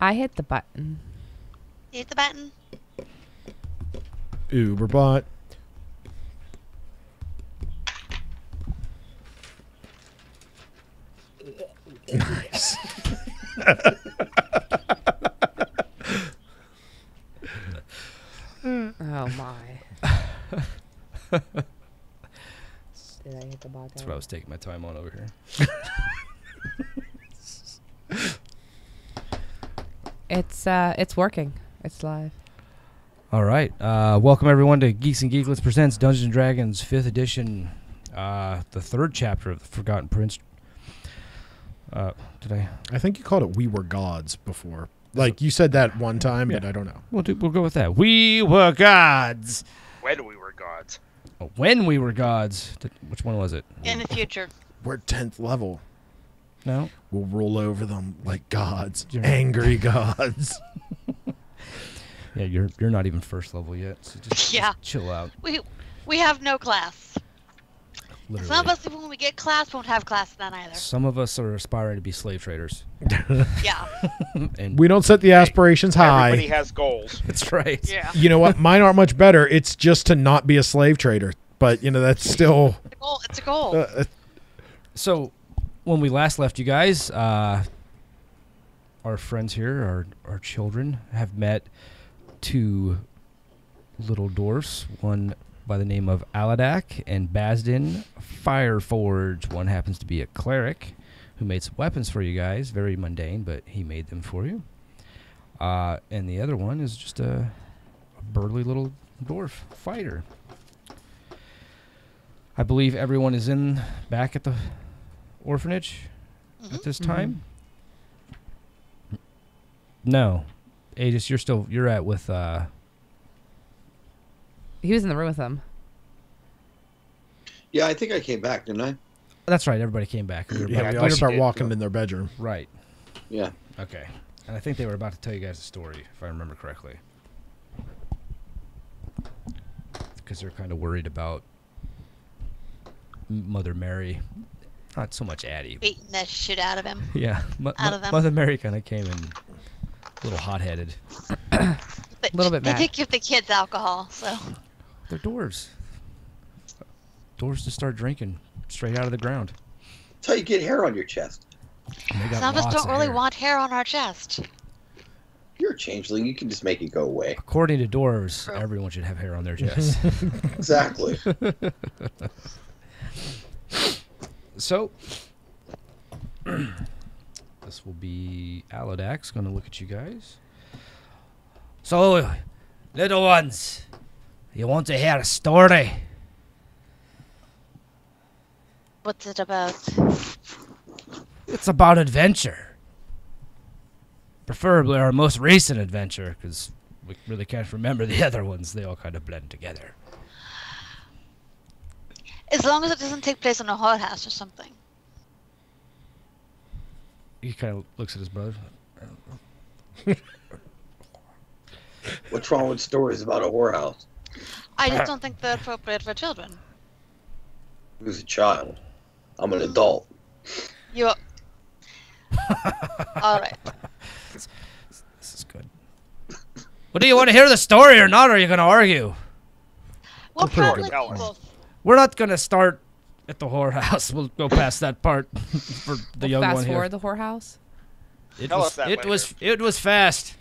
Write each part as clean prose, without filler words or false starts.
I hit the button. You hit the button? Uberbot. Nice. Oh my. Did I hit the button? That's what I was taking my time on over here. It's working. It's live. All right. Welcome everyone to Geeks and Geeklets presents Dungeons and Dragons 5th edition, the third chapter of the Forgotten Prince. Did I? I think you called it "We Were Gods" before. Like you said that one time, but I don't know. We'll go with that. We were gods. When we were gods. Oh, when we were gods. Which one was it? In the future. We're 10th level. No. We'll roll over them like gods, You're angry gods. Yeah, you're not even first level yet. So just chill out. We have no class. Literally. Some of us, when we get class, won't have class then either. Some of us are aspiring to be slave traders. Yeah. And We don't set the aspirations high. Everybody has goals. that's right. Yeah. You know what? Mine aren't much better. It's just to not be a slave trader. But, you know, that's still... It's a goal. So, when we last left you guys, our friends here, our children, have met two little dwarfs. One by the name of Aladak and Basden Fireforge. One happens to be a cleric who made some weapons for you guys. Very mundane, but he made them for you. And the other one is just a burly little dwarf fighter. I believe everyone is back at the orphanage at this time. No. Aegis, you're at with He was in the room with them. Yeah, I think I came back, didn't I? That's right, everybody came back. We were Yeah, about- we all start walking in their bedroom. Right. Yeah. Okay. And I think they were about to tell you guys a story, if I remember correctly. Because they're kind of worried about Mother Mary. Not so much Addie. Beating the shit out of him. Yeah. Out of them. Mother Mary kind of came in a little hot-headed. But Little bit they mad. did give the kids alcohol, so. They're dwarves. Dwarves just start drinking straight out of the ground. That's how you get hair on your chest. And they got Some of us lots don't of really hair. want hair on our chest. You're a changeling. You can just make it go away. According to dwarves, True. everyone should have hair on their chest. Exactly. So, this will be Alodak's going to look at you guys. So, little ones, you want to hear a story? What's it about? It's about adventure. Preferably our most recent adventure, because we really can't remember the other ones. They all kind of blend together. As long as it doesn't take place in a whorehouse or something. He kind of looks at his brother. What's wrong with stories about a whorehouse? I just don't think they're appropriate for children. He was a child. I'm an adult. You. All right. This is good. Well, do you want to hear the story or not, or are you going to argue? We'll pretty probably good. do both. We're not going to start at the whorehouse. We'll go past that part for the young Fast one here. forward the whorehouse Tell us that later. It was fast.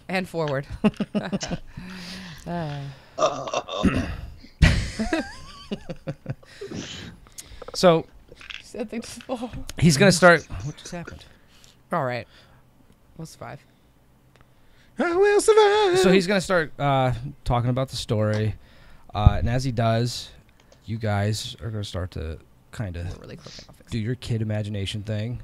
and forward. So Said they just fall. he's going to start. What just happened? All right. We'll survive. I will survive. So he's going to start talking about the story. And as he does, you guys are going to start to kind of We're really clicking off. do your kid imagination thing.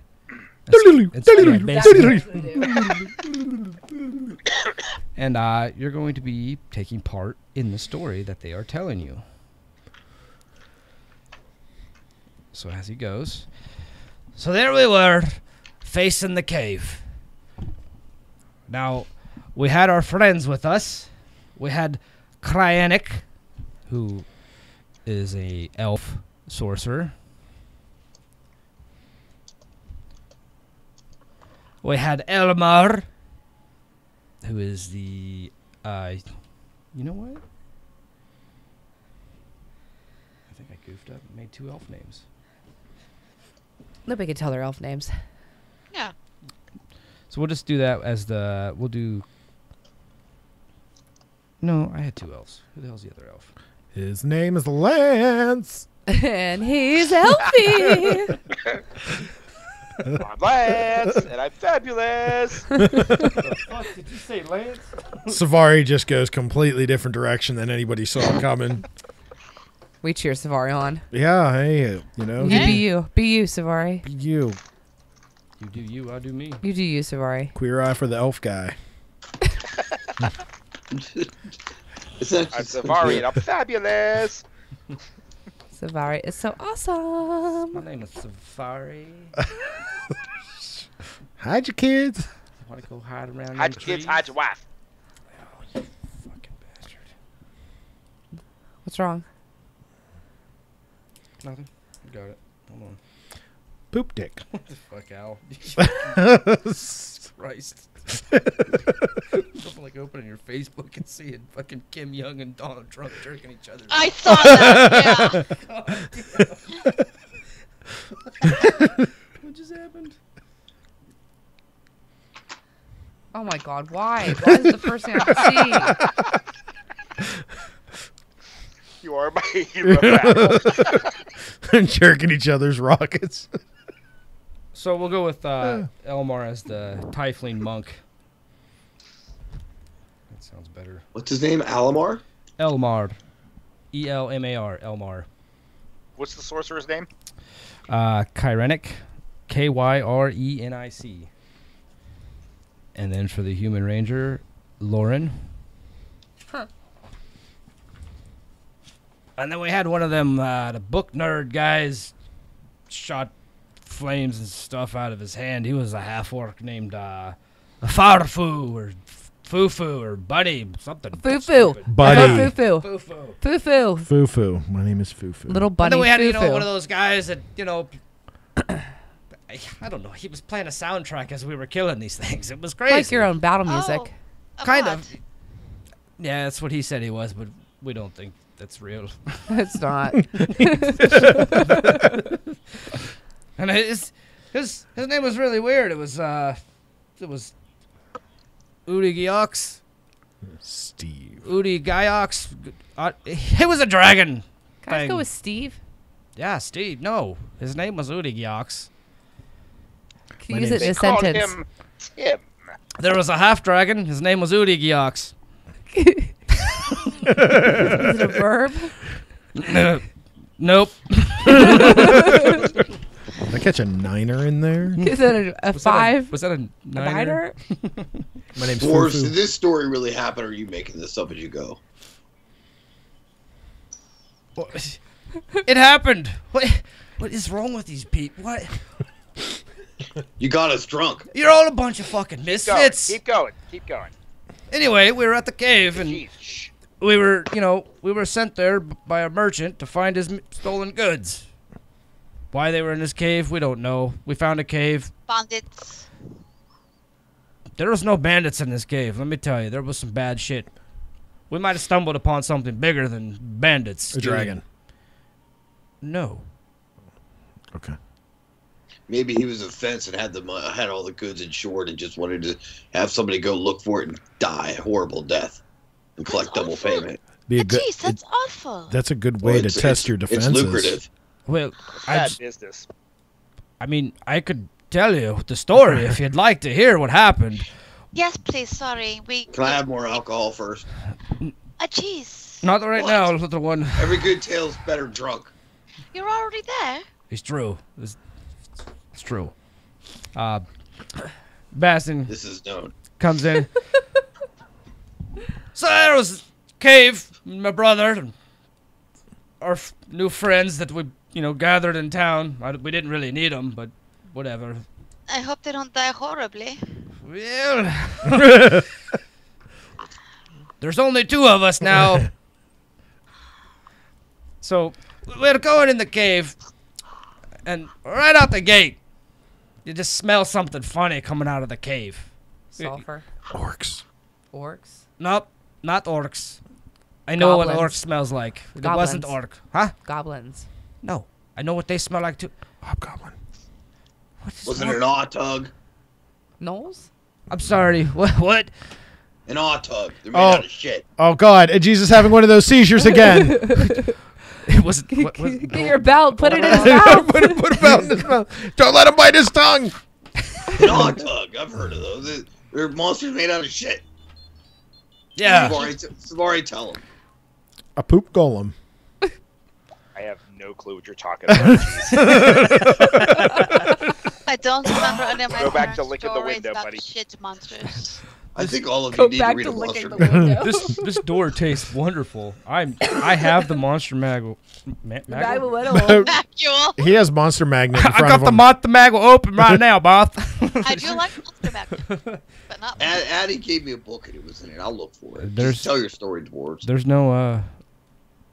And you're going to be taking part in the story that they are telling you. So as he goes, so there we were, facing the cave. Now, we had our friends with us. We had Kryanik, who is a elf sorcerer. We had Elmar, who is the, you know what? I think I goofed up and made 2 elf names. Nobody can tell their elf names. Yeah. So we'll just do that as we'll do. No, I had 2 elves. Who the hell's the other elf? His name is Lance. And he's healthy. I'm Lance, and I'm fabulous. The fuck did you say, Lance? Savari just goes completely different direction than anybody saw coming. We cheer Savari on. Yeah, hey, you know. You be you. Be you, Savari. You. You do you, I do me. You do you, Savari. Queer eye for the elf guy. I'm Safari, and I'm fabulous. Savari is so My awesome. name is Safari. Hide your kids. Want to go hide around Hide them your kids, trees? hide your wife. Oh, you fucking bastard. What's wrong? Nothing. Got it. Hold on. Poop dick. Fuck, Al. Christ. Something like opening your Facebook and seeing fucking Kim Young and Donald Trump jerking each other. I saw that. Yeah. What just happened? Oh my god, why? Why is it the first thing I have to see? You are my hero. Battle. And jerking each other's rockets. So we'll go with Elmar as the Tiefling monk. That sounds better. What's his name? Alamar? Elmar. E-L-M-A-R. Elmar. What's the sorcerer's name? Kyrenic. K-Y-R-E-N-I-C. And then for the human ranger, Lauren. Huh. And then we had one of them, the book nerd guys shot flames and stuff out of his hand. He was a half-orc named Farfu or Fufu or Buddy, something. Foo-foo. stupid. Buddy. Foo-foo. Fufu. Foo-foo. Foo-foo. My name is Foo-foo. Little And bunny then we had, you know, foo-foo. one of those guys that, you know, I don't know, he was playing a soundtrack as we were killing these things. It was crazy. Like your own battle Oh, music. a Kind bot. of. Yeah, that's what he said he was, but we don't think that's real. It's not. And his name was really weird. It was Udi Giox. Steve. Udi Giox. He was a dragon. Can I thing. go with Steve? Yeah, Steve. No, his name was Udi Giox. Can My you use it name's- in a They called sentence? him Tim. There was a half dragon. His name was Udi Giox. Is it a verb? Nope. Did I catch a niner in there? Is it a five? Was that a A niner? niner? My name's Dwarves, Foo-foo. did this story really happen, or are you making this up as you go? It happened. What is wrong with these people? What? You got us drunk. You're all a bunch of fucking Go. misfits. Keep going. Keep going. Anyway, we were at the cave and Jeez. Shh. we were sent there by a merchant to find his stolen goods. Why they were in this cave, we don't know. We found a cave. Bandits. There was no bandits in this cave. Let me tell you, there was some bad shit. We might have stumbled upon something bigger than bandits. A dragon. No. Okay. Maybe he was a fence and had had all the goods insured and just wanted to have somebody go look for it and die a horrible death and collect That's double awful. payment. Be a good. Jeez, that's awful. That's a good way Well, to it's- test your defenses. It's lucrative. Well, Bad business. I mean, I could tell you the story if you'd like to hear what happened. Yes, please. Sorry. Can I have more alcohol first? Jeez. Not right What? now, little one. Every good tale's better drunk. You're already there. It's true. It's true. Bastion This is known. comes in. So there was a cave, my brother, and our new friends that we, gathered in town. We didn't really need them, but whatever. I hope they don't die horribly. Well, there's only 2 of us now. So we're going in the cave, and right out the gate, you just smell something funny coming out of the cave. Sulfur. Orcs. Orcs. Nope, not orcs. I know what Goblins. orc smells like. It wasn't Goblins. orc. Huh? Goblins. No. I know what they smell like too. Hobgoblin. What is Wasn't it an Autug? Knowles? I'm sorry. What? An Autug. They're made Oh. out of shit. Oh God, Jesus having one of those seizures again. It wasn't. Get your belt. Put it in his mouth. put a belt in his mouth. Don't let him bite his tongue. An Autug. I've heard of those. They're monsters made out of shit. Yeah. Savari, tell them. A poop golem. I have no clue what you're talking about. I don't remember any of my Go back to parents' licking the stories window, about buddy. shit monsters. I think all of Go you need to back read to a licking monster. the window. This door tastes wonderful. I have the monster maggle. Vacuole. He has Monster Magnet in I front got of the him. monster maggle open right now, boss. I do like monster vacuole, but not. Addie gave me a book and it was in it. I'll look for it. There's- Just tell your story, dwarves. There's no.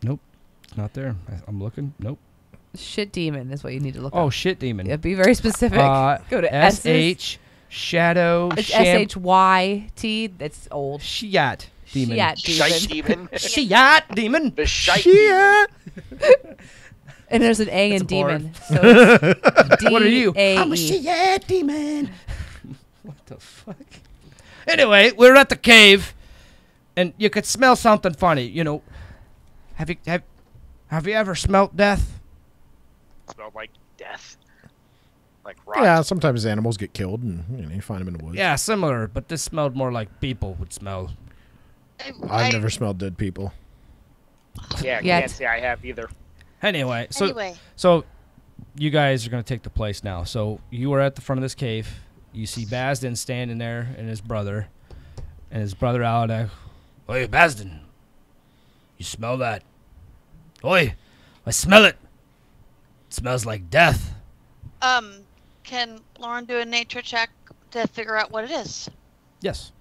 Nope. It's not there. I'm looking. Nope. Shit demon is what you need to look Oh, up. shit demon. Yeah, be very specific. Go to S-H shadow It's sham. SHYT. That's old. Shiat demon. Shiat Shite demon. demon. Shiat demon. The shite demon. And there's an A That's in a bard. demon. So it's What are you? D-A-E. I'm a Shiat demon. What the fuck? Anyway, we're at the cave, and you could smell something funny. You know, have you ever smelt death? Smelled like death. Like rotten. Yeah, sometimes animals get killed and you find them in the woods. Yeah, similar, but this smelled more like people would smell. I've never smelled dead people. Yeah, Yet. can't say I have either. Anyway, Anyway, so you guys are gonna take the place now. So you are at the front of this cave. You see Basden standing there and his brother out there. Oi, Basden, you smell that? Oi, I smell it. It smells like death. can Lauren do a nature check to figure out what it is? Yes.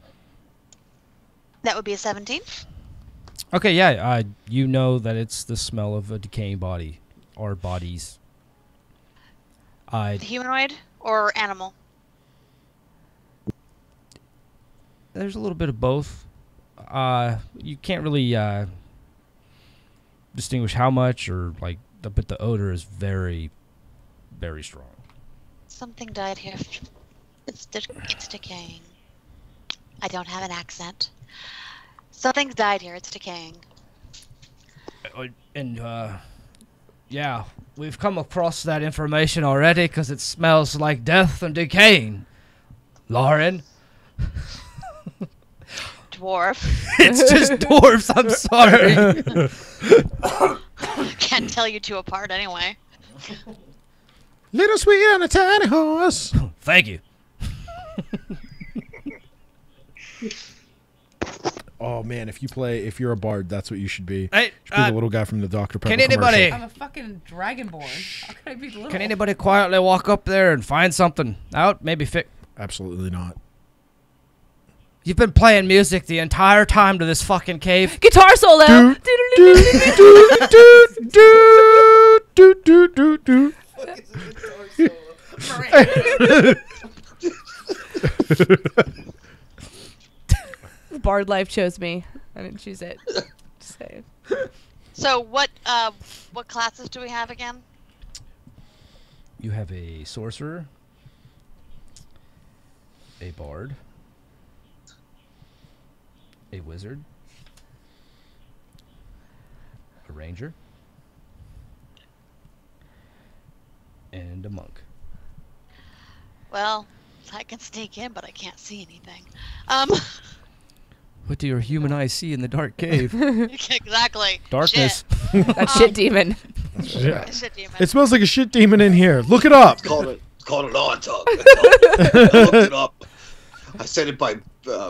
That would be a 17. Okay, yeah. You know that it's the smell of a decaying body or bodies. Humanoid or animal? There's a little bit of both. You can't really distinguish how much or like, but the odor is very, very strong. Something died here. It's decaying. I don't have an accent. Something's died here. It's decaying. And yeah, we've come across that information already because it smells like death and decaying. Lauren, Dwarf. it's just dwarves. I'm sorry. Can't tell you two apart anyway. Little sweet on a tiny horse. Thank you. Oh man, if you're a bard, that's what you should be. Hey, You should be the little guy from the Dr. Pepper can anybody- commercial. I'm a fucking dragonborn. How could I be little? Can anybody quietly walk up there and find something out? Maybe fix. Absolutely not. You've been playing music the entire time to this fucking cave. Guitar solo. Do, do, do, do, do. Bard life chose me. I didn't choose it. Just saying. So what classes do we have again? You have a sorcerer, a bard, a wizard, a ranger, and a monk. Well, I can sneak in, but I can't see anything. What do your human eyes see in the dark cave? Exactly. Darkness. That shit demon. Yeah. Shit demon. It smells like a shit demon in here. Look it up. It's called an Autug. I looked it up. I sent it by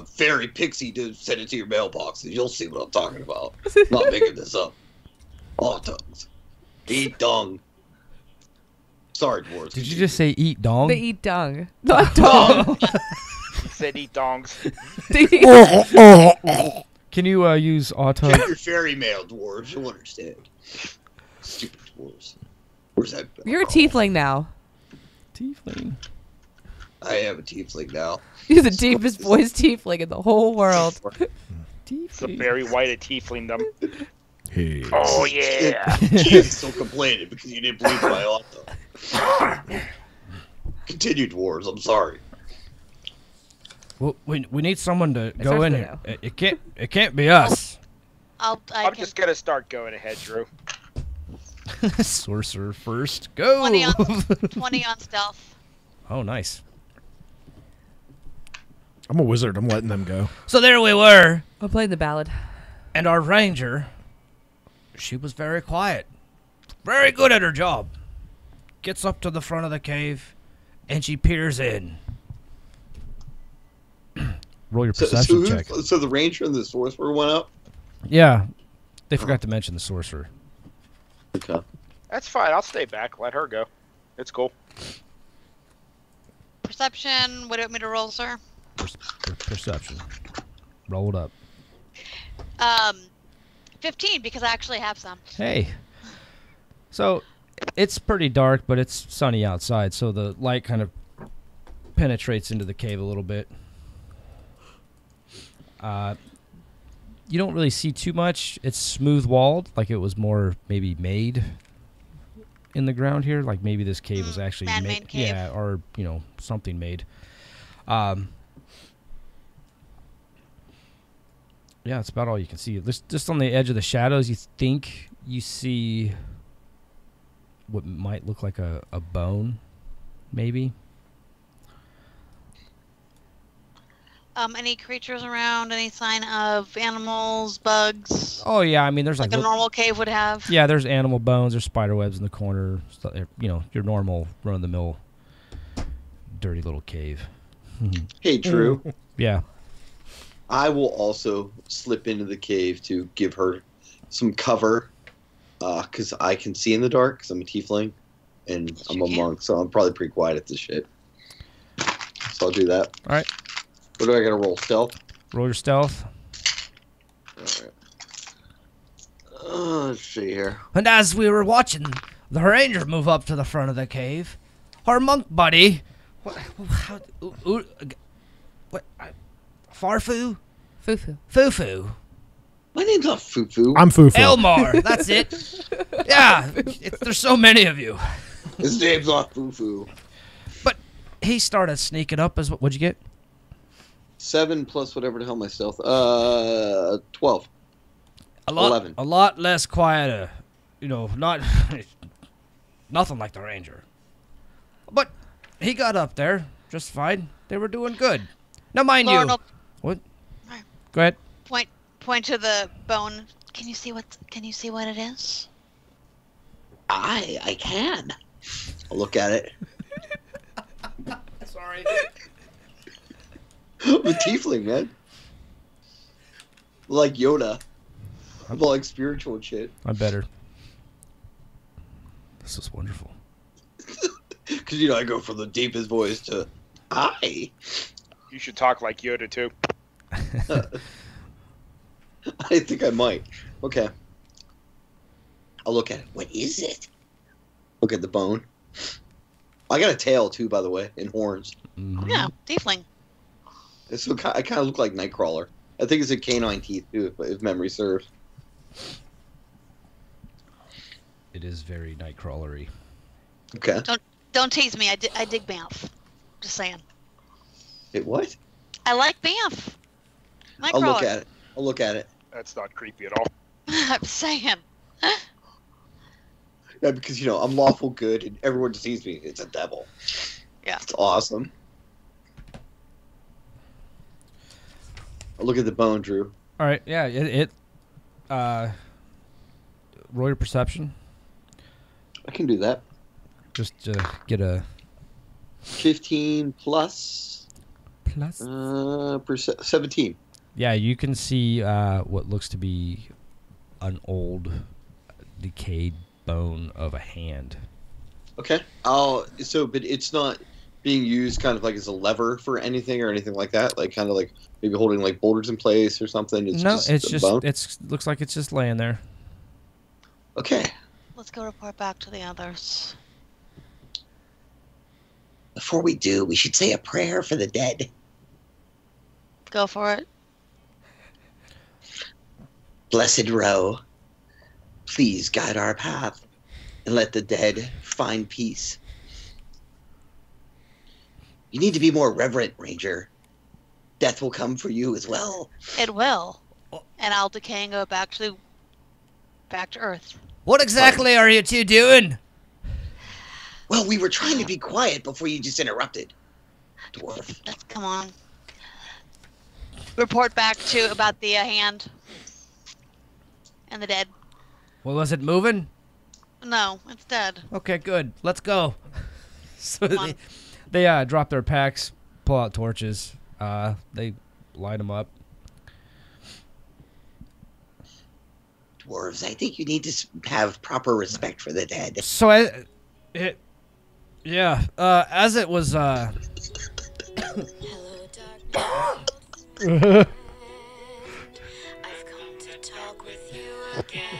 fairy pixie to send it to your mailbox, and you'll see what I'm talking about. Not making this up. Autugs. Eat dung. Sorry, dwarves. Did you just say eat dong? They eat dung. Not dong. He said eat dongs. Can you use auto? Check your fairy mail, dwarves. You'll understand. Stupid dwarves. Where's that? You're a tiefling now. Tiefling. I am a tiefling now. You're the deepest voiced tiefling in the whole world. It's the Barry White of tieflingdom. Hey. Oh yeah. He's still complaining because you didn't believe my auto. Continue, dwarves. I'm sorry. Well, we need someone to It's go in actually here. It can't be us. I I'm can just gonna start going ahead, Drew. Sorcerer first. Go. 20 on stealth. Oh, nice. I'm a wizard. I'm letting them go. So there we were, I'm playing the ballad. and our ranger, she was very quiet, very good at her job. Gets up to the front of the cave, and she peers in. Roll your perception check. So the ranger and the sorcerer went up? Yeah, they forgot to mention the sorcerer. Okay. That's fine. I'll stay back. Let her go. It's cool. Perception. What do you want me to roll, sir? Perception. Roll it up. 15 because I actually have some. Hey. So, it's pretty dark, but it's sunny outside, so the light kind of penetrates into the cave a little bit. You don't really see too much. It's smooth walled, like it was more maybe made in the ground here. Like maybe this cave was actually man-made cave. Yeah, or something made. Yeah, it's about all you can see. Just on the edge of the shadows, you think you see what might look like a bone, maybe. Any creatures around? Any sign of animals, bugs? Oh yeah, I mean there's Like a normal cave would have? yeah, there's animal bones, there's spider webs in the corner, your normal run-of-the-mill dirty little cave. Hey, Drew. Yeah. I will also slip into the cave to give her some cover, because I can see in the dark, because I'm a tiefling, and I'm a monk, so I'm probably pretty quiet at this shit. So I'll do that. All right. What do I gotta roll? Stealth? Roll your stealth. Alright. Let's see here. And as we were watching the ranger move up to the front of the cave, our monk buddy, Farfu? Fufu. Fufu. My name's not Fufu. I'm Fufu. Elmar, that's it. Yeah, there's so many of you. His name's not Fufu. But he started sneaking up as what'd you get? 7 plus whatever the hell my stealth. 12. 11. A lot less quieter. Not nothing like the ranger. But he got up there just fine. They were doing good. Now mind Lauren you. will What? Go ahead. point to the bone. Can you see what it is? I can. I'll look at it. Sorry. I'm a tiefling, man. Like Yoda. I'm like spiritual and shit. I'm better. This is wonderful. Because, I go from the deepest voice to, I. You should talk like Yoda too. I think I might. Okay. I'll look at it. What is it? Look at the bone. I got a tail, too, by the way, and horns. Mhm. Yeah, tiefling. So I kind of look like Nightcrawler. I think it's a canine teeth, too, if memory serves. It is very nightcrawlery. Okay. Don't tease me. I dig Banff. Just saying. Wait, what? I like Banff. I'll look at it. I'll look at it. That's not creepy at all. I'm saying. Yeah, because, I'm lawful good, and everyone sees me. It's a devil. Yeah. It's awesome. I'll look at the bone, Drew. All right. Yeah. Roll your perception. I can do that. Just get a 15 plus plus. 17. Yeah, you can see what looks to be an old, decayed bone of a hand. Okay. But it's not being used kind of like as a lever for anything or anything like that. Like kind of like maybe holding like boulders in place or something. It's just bone? looks like it's just laying there. Okay. Let's go report back to the others. Before we do, we should say a prayer for the dead. Go for it. Blessed Ro, please guide our path and let the dead find peace. You need to be more reverent, Ranger. Death will come for you as well. It will. And I'll decay and go back to Earth. What exactly are you two doing? Well, we were trying to be quiet before you just interrupted, dwarf. Let's come on. Report back to about the hand and the dead. Well, was it moving? No, it's dead. Okay, good. Let's go. So Come on. they drop their packs, pull out torches. They light them up. Dwarves, I think you need to have proper respect for the dead. So as it was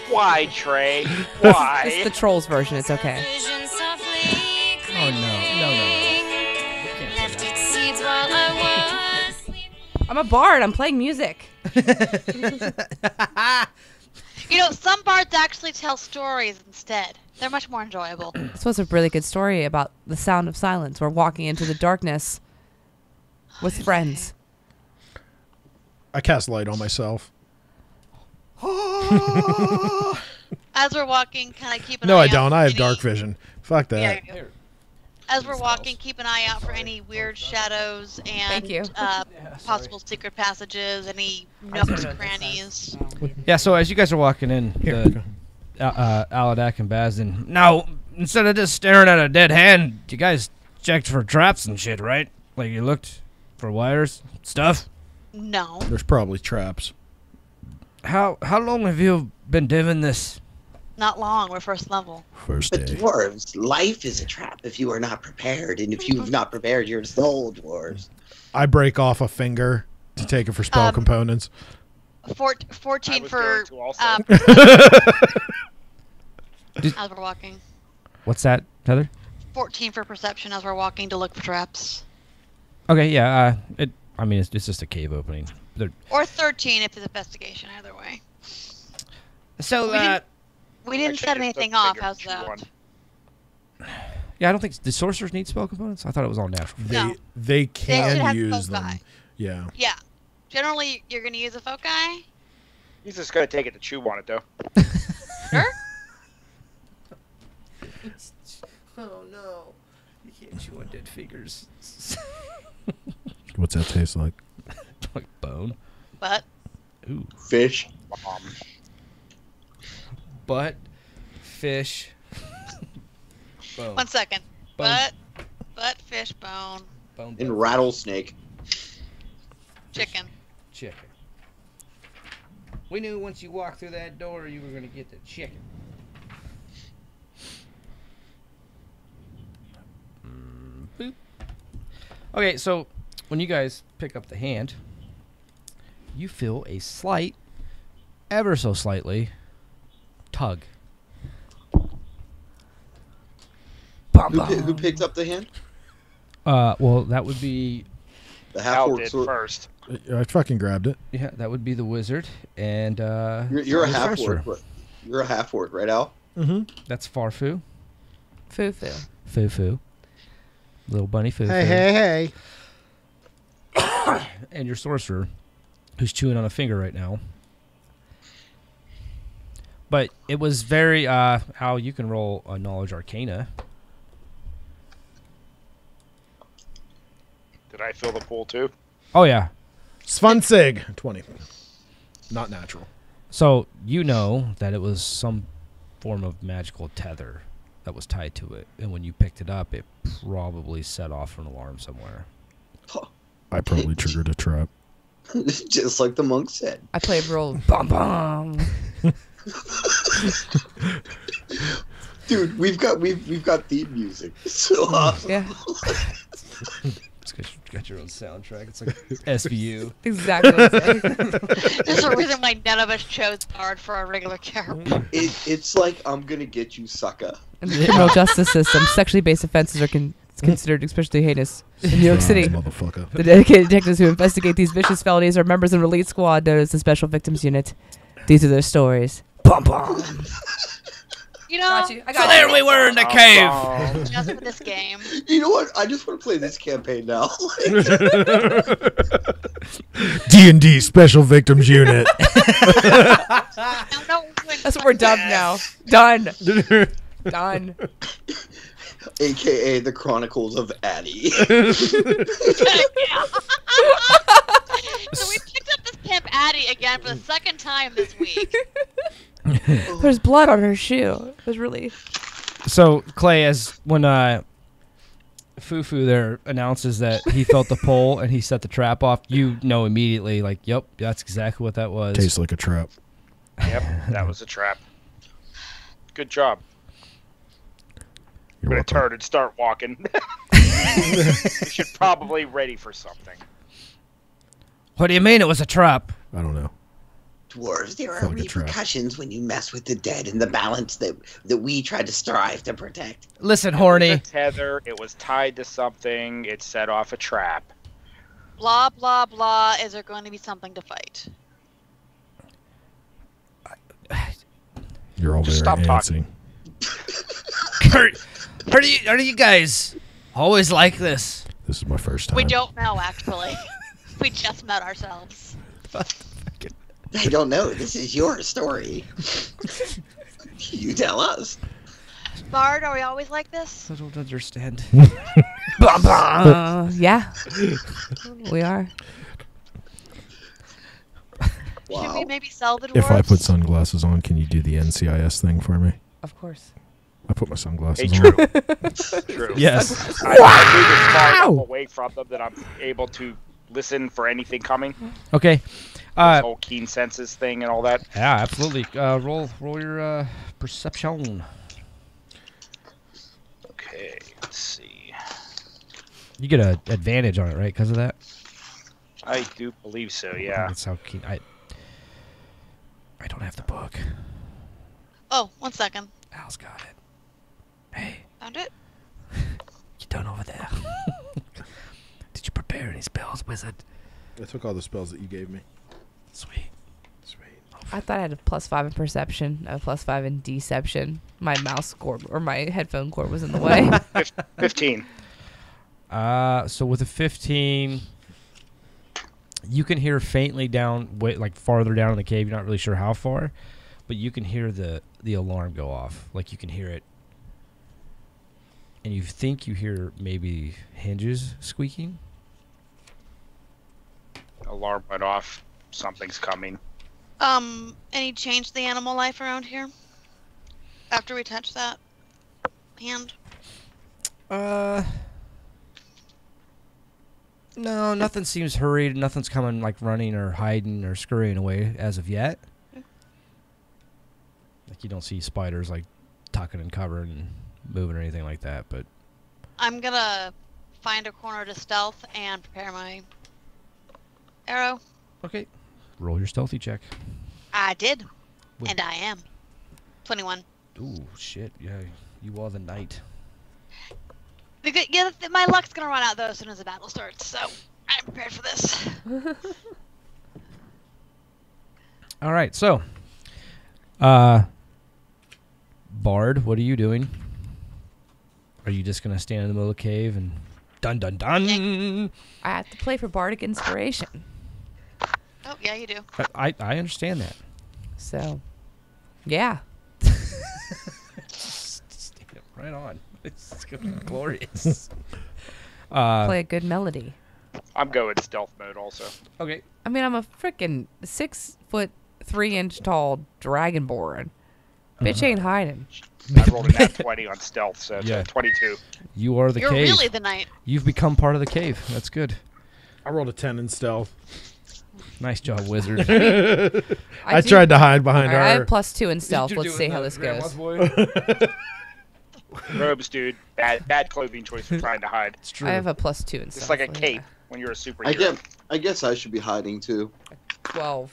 Why, Trey? Why? It's the trolls version. It's okay. Oh no. You can't say that. I'm a bard. I'm playing music. You know, some bards actually tell stories instead. They're much more enjoyable. This was a really good story about the sound of silence. We're walking into the darkness with friends. I cast light on myself. As we're walking, can I keep an No, eye I out don't. for I have any- dark vision. Fuck that. Yeah, you do. As we're walking, keep an eye out for any weird shadows and Thank you. possible secret passages, any nooks, crannies. Yeah, so as you guys are walking in, Aladak and Bazin. Now, instead of just staring at a dead hand, you guys checked for traps and shit, right? Like you looked for wires, stuff. No. There's probably traps. How long have you been doing this? Not long. We're first level. First But day. dwarves, life is a trap if you are not prepared, and if you've not prepared your soul, dwarves. I break off a finger to take it for spell components. 14 was for going to also. as we're walking. What's that, Heather? 14 for perception as we're walking to look for traps. Okay, yeah. It's just a cave opening. Or 13 if it's investigation. Either way. So, We didn't set anything off. How's that? yeah, I don't think the sorcerers need spell components. I thought it was all natural. No. They should can have use foci. them. Yeah. Yeah. Generally, you're going to use a foci. He's just gonna take it to chew on it, though. Sure. Oh no, you can't chew on dead fingers. What's that taste like? Like bone. But Ooh. Fish. Butt, fish, bone. 1 second. Bone. Butt, fish, bone, Bone, And butt, rattlesnake. chicken. chicken. We knew once you walked through that door, you were gonna get the chicken. Boop. Okay, so when you guys pick up the hand, you feel a slight, ever so slightly, tug. Who picked up the hand? Well, that would be, The Al half-orc did sword. first. I fucking grabbed it. yeah, that would be the wizard, and You're a the sorcerer. half-orc. You're a half-orc, right, Al? Mm-hmm. That's Farfoo. Foo-foo. Foo-foo. Little bunny Foo-foo. Hey. And your sorcerer, who's chewing on a finger right now. But it was very, Al, you can roll a Knowledge Arcana. Did I fill the pool too? Oh, yeah. Svansig. 20. Not natural. So you know that it was some form of magical tether that was tied to it. And when you picked it up, it probably set off an alarm somewhere. I probably triggered a trap. Just like the monk said. I played role. Bum bum. Dude, we've got theme music. So Yeah, It's got, you got your own soundtrack. It's like SVU. exactly. What I'm saying. There's a reason why none of us chose Bard for our regular character. it's like I'm gonna get you, sucker. In the criminal justice system, sexually based offenses are It's considered especially heinous in New York City. Motherfucker. The dedicated detectives who investigate these vicious felonies are members of an elite squad known as the Special Victims Unit. These are their stories. Bum bum. You know, Got you. I got So you. there we were in the cave. just for this game. You know what? I just want to play this campaign now. D&D Special Victims Unit. No, That's what we're dubbed now. Done. Done. AKA the Chronicles of Addie. yeah. So we picked up this pimp Addie again for the second time this week. There's blood on her shoe. It was really. So Clay, as when Fufu there announces that he felt the pull and he set the trap off, you know immediately, like, yep, that's exactly what that was. Tastes like a trap. Yep, that was a trap. Good job. You're I'm gonna welcome. turn and start walking. You should probably ready for something. What do you mean it was a trap? I don't know. Dwarves, there are Felt like a trap. repercussions when you mess with the dead and the balance that we try to strive to protect. Listen, The horny. tether, it was tied to something. It set off a trap. Blah blah blah. Is there going to be something to fight? You're all Just very stop talking. antsy. Are you guys always like this? This is my first time. We don't know actually. We just met ourselves. I don't know. This is your story. You tell us. Bard, are we always like this? I don't understand. Yeah. We are. Should we Wow. maybe sell the dwarves? If I put sunglasses on, can you do the NCIS thing for me? Of course. I put my Hey, sunglasses true. on. True. Yes. I move as far enough away from them that I'm able to listen for anything coming. Okay. This whole keen senses thing and all that. Yeah, absolutely. Roll your perception. Okay, let's see. You get an advantage on it, right? Because of that. I do believe so, yeah. That's how keen. I don't have the book. Oh, 1 second. Al's got it. Hey, Found it. you done over there? Did you prepare any spells, wizard? I took all the spells that you gave me. Sweet. I thought I had a +5 in perception, a +5 in deception. My mouse cord or my headphone cord was in the way. 15. So with a 15, you can hear faintly down, like farther down in the cave. You're not really sure how far, but you can hear the alarm go off. Like you can hear it, and you think you hear maybe hinges squeaking. Alarm went off. Something's coming. Any change to the animal life around here? After we touch that hand? No, nothing seems hurried. Nothing's coming like running or hiding or scurrying away as of yet. Like you don't see spiders like tucking and covering and moving or anything like that. But I'm gonna find a corner to stealth and prepare my arrow. okay, roll your stealthy check. I did. Wait. And I am. 21. Ooh, shit! Yeah, you are the knight. Yeah, my luck's gonna run out though as soon as the battle starts, so I'm prepared for this. All right, so, Bard, what are you doing? Are you just gonna stand in the middle of the cave and dun dun dun? I have to play for bardic inspiration. Oh, yeah, you do. I understand that. So, yeah. Stand right on. It's gonna be glorious. Play a good melody. I'm going stealth mode also. Okay. I mean, I'm a freaking 6'3" tall dragonborn. Bitch ain't hiding. I rolled a nat 20 on stealth, so it's Yeah. 22. You are the You're cave. really the knight. You've become part of the cave. That's good. I rolled a 10 in stealth. Nice job, wizard. I tried to hide behind Alright, I her. have +2 in stealth. Let's see how this goes. Robes, dude. Bad clothing choice for trying to hide. It's true. I have a +2 in stealth. It's like a so cape yeah. when you're a superhero. I guess I should be hiding too. 12.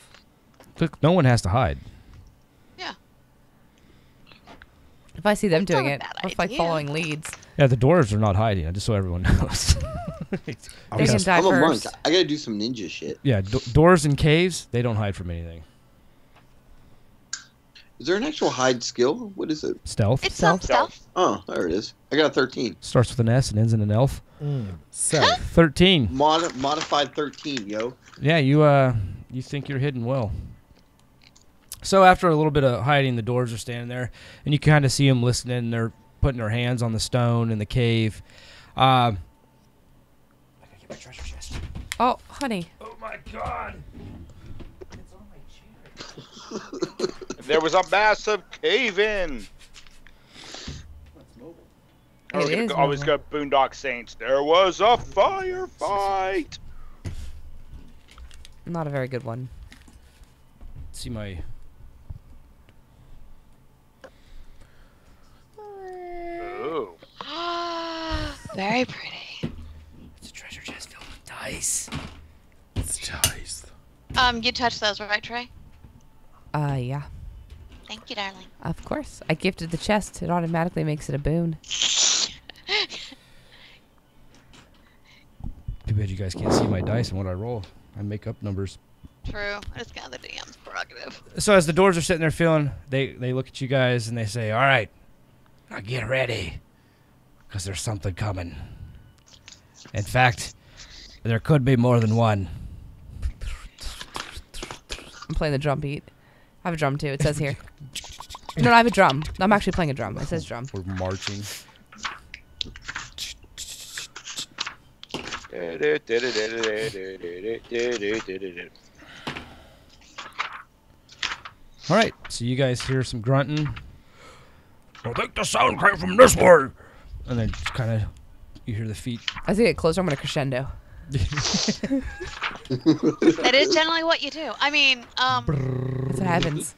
Look, no one has to hide. Yeah. If I see them That's not doing a it, bad or if like idea. following leads. Yeah, the dwarves are not hiding, just so everyone knows. They can die I'm a monk. first. I gotta do some ninja shit. Yeah, doors and caves, they don't hide from anything. Is there an actual hide skill? What is it? Stealth. It's some stealth. Oh, there it is. I got a 13. Starts with an S and ends in an elf. Self. 13. Modified 13, yo. Yeah, you think you're hidden well. So after a little bit of hiding, the dwarves are standing there, and you kind of see them listening, and they're putting their hands on the stone in the cave. I gotta get my treasure chest. Oh, honey. Oh my god! It's on my chair. There was a massive cave-in. It is Always mobile. got Boondock Saints. There was a firefight. Not a very good one. See my... Ooh. Very pretty. It's a treasure chest filled with dice. It's nice. You touched those, right, Trey? Yeah. Thank you, darling. Of course. I gifted the chest. It automatically makes it a boon. Too bad you guys can't see my dice and what I roll. I make up numbers. True. It's kind of the DM's prerogative. So as the doors are sitting there feeling, they look at you guys and they say, all right, now get ready, because there's something coming. In fact, there could be more than one. I'm playing the drum beat. I have a drum too. It says here. No, I have a drum. I'm actually playing a drum. It says drum. We're marching. All right, so you guys hear some grunting. I think the sound came from this way. And then just kind of, you hear the feet. As I get closer, I'm going to crescendo. That is generally what you do. I mean, That's what happens.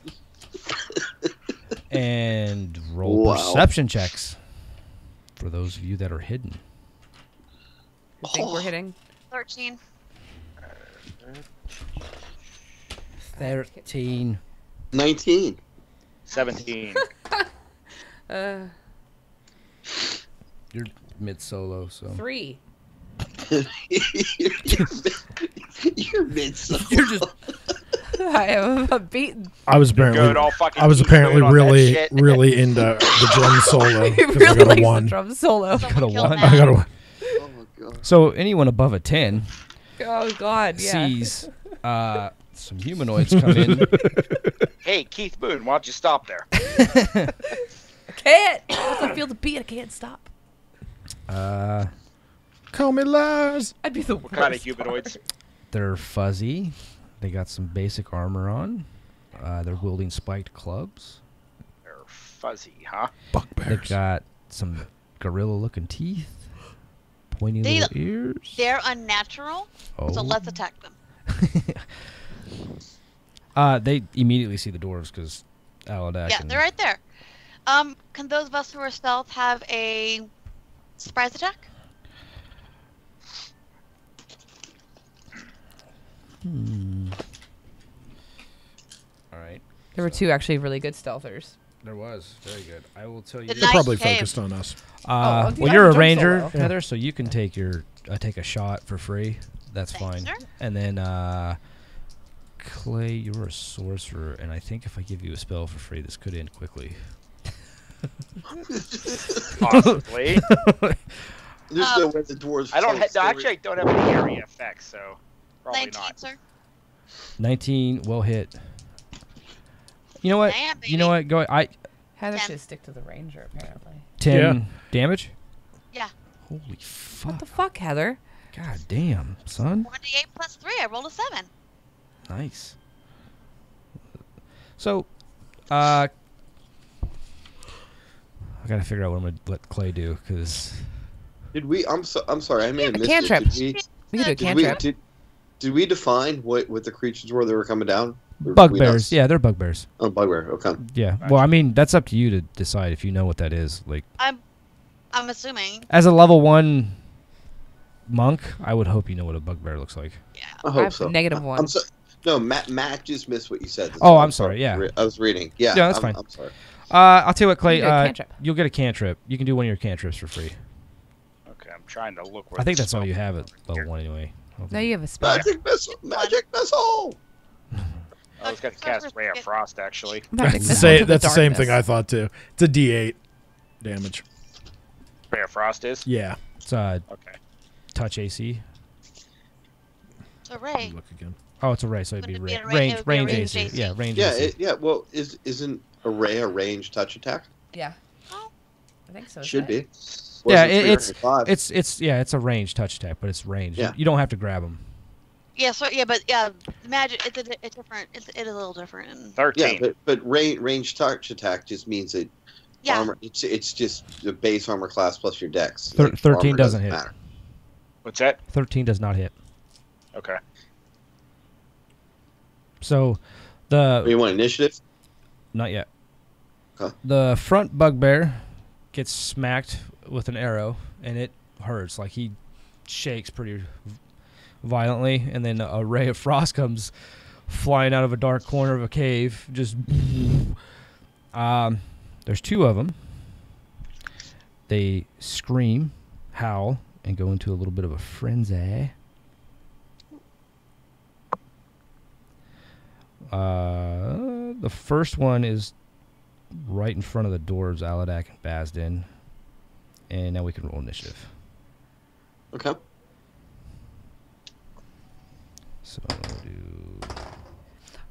And roll Wow. perception checks for those of you that are hidden. You think we're hitting? 13. 13. 19. 17. You're mid solo, so 3. You're mid you're just I am beaten. I was Good apparently all fucking I was Keith apparently Moon on that really shit. really into the drum solo. He because really I got a likes the one. drum solo. got a Someone killed one. Matt. I got a one. Oh my god. so anyone above a 10 Oh, God, yeah. sees some humanoids come in. Hey, Keith Moon, why don't you stop there? Can't. Once I feel the beat, I can't stop. Call me Lars. I'd be the What worst. kind of humanoids? They're fuzzy. They got some basic armor on. They're wielding spiked clubs. They're fuzzy, huh? They've Bugbears. got some gorilla-looking teeth, pointy They- little ears. They're unnatural, Oh. so let's attack them. They immediately see the dwarves because Aladak. Yeah, they're right there. Can those of us who are stealth have a surprise attack? All right. There were 2 actually really good stealthers. There was very good. I will tell you. The They're nice probably cave. focused on us. Oh, Well, I you're a jumped ranger, solo. Heather, so you can take your take a shot for free. That's Thanks, fine. sir. And then Clay, you're a sorcerer, and I think if I give you a spell for free, this could end quickly. Possibly. There's no way the dwarves. I don't. tell the story. Actually, I don't have any area effects, so probably 19, not. sir. 19, well hit. You know what? Damn, You know baby. what? Go. Heather 10. should stick to the ranger, apparently. 10 damage. Yeah. Holy What fuck! the fuck, Heather? God damn, son. 1d8 plus 3. I rolled a 7. Nice. So, I gotta figure out what I'm gonna let Clay do because Did we? I'm sorry. I may have A missed cantrip. it. Did We could do a we? cantrip. Did we define what the creatures were that were coming down? Or did we bugbears. not? Yeah, they're bugbears. Oh, bugbear. Okay. Yeah. Well, I mean, that's up to you to decide if you know what that is. Like, I'm assuming. as a level 1 monk, I would hope you know what a bugbear looks like. Yeah. I I hope have so. negative 1. I'm so, no, Matt just missed what you said. That's Oh, all. I'm sorry, yeah. I was reading. Yeah. Yeah, that's I'm fine. I'm sorry. I'll tell you what, Clay. You get a cantrip. You'll get a cantrip. You can do one of your cantrips for free. trying to look where I think the that's all spell- you have at level 1 anyway. I don't No, think- you have a spell. Magic missile! Magic missile! I was going to cast Ray of Frost, actually. Magic That's missile to the same thing I darkness. thought too. It's a D8 damage. Ray of Frost is? Yeah. It's Okay. touch AC. So Ray. Look again. Oh, it's a ray, so it'd be Wouldn't it be a range, it would be a range range AC. AC. Yeah, range Yeah, AC. well, isn't Array a range touch attack? Yeah. Oh. I think so. Should be. Yeah, Wasn't 305. it's a range touch attack, but it's range. Yeah. You don't have to grab them. Yeah, so yeah, but yeah, magic. It's different. It's a little different. 13. Yeah, but range touch attack just means that Yeah. armor. It's just the base armor class plus your dex. 13 armor doesn't hit. matter. What's that? 13 does not hit. Okay. So, You want initiative? not yet. Okay. The front bugbear gets smacked with an arrow, and it hurts. Like he shakes pretty violently, and then a ray of frost comes flying out of a dark corner of a cave. Just there's two of them. They scream, howl, and go into a little bit of a frenzy. The first one is right in front of the doors, Aladak and Basden. And now we can roll initiative. Okay. So we'll do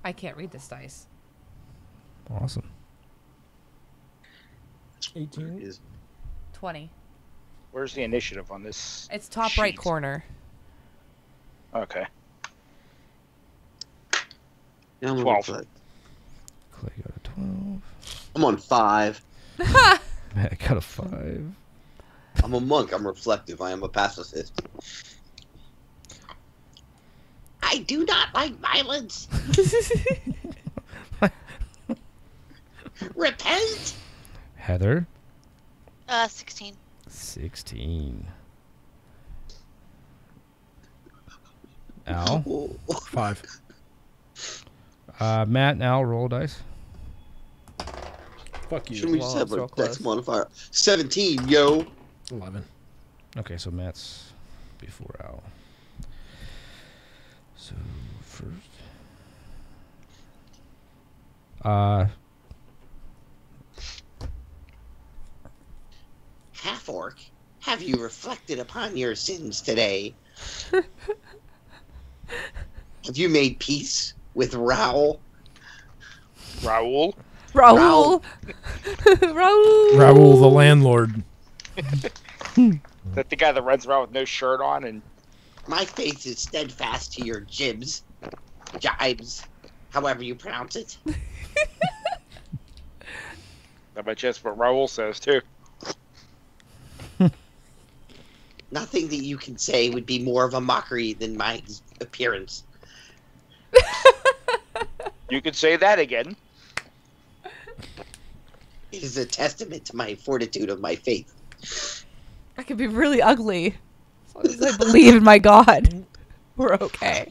I can't read this dice. awesome. 18. Is 20. Where's the initiative on this? It's top right sheet? corner. Okay. yeah, I'm 12. On Clay got a 12. I'm on 5. Matt got a 5. I'm a monk. I'm reflective. I am a pacifist. I do not like violence. Repent. Heather, 16. 16. Al, Oh, 5. Matt and Al, roll dice. Fuck you. shouldn't we Well, just have it's a real dex close. modifier? 17, yo. 11. Okay, so Matt's before Al. So first, Half orc, have you reflected upon your sins today? Have you made peace with Raoul? Raoul? Raoul! Raoul! Raoul the landlord. That the guy that runs around with no shirt on and My faith is steadfast to your jibes, however you pronounce it. I bet you that's what Raoul says too. Nothing that you can say would be more of a mockery than my appearance. You could say that again. It is a testament to my fortitude of my faith. I could be really ugly. As long as I believe in my God, we're okay.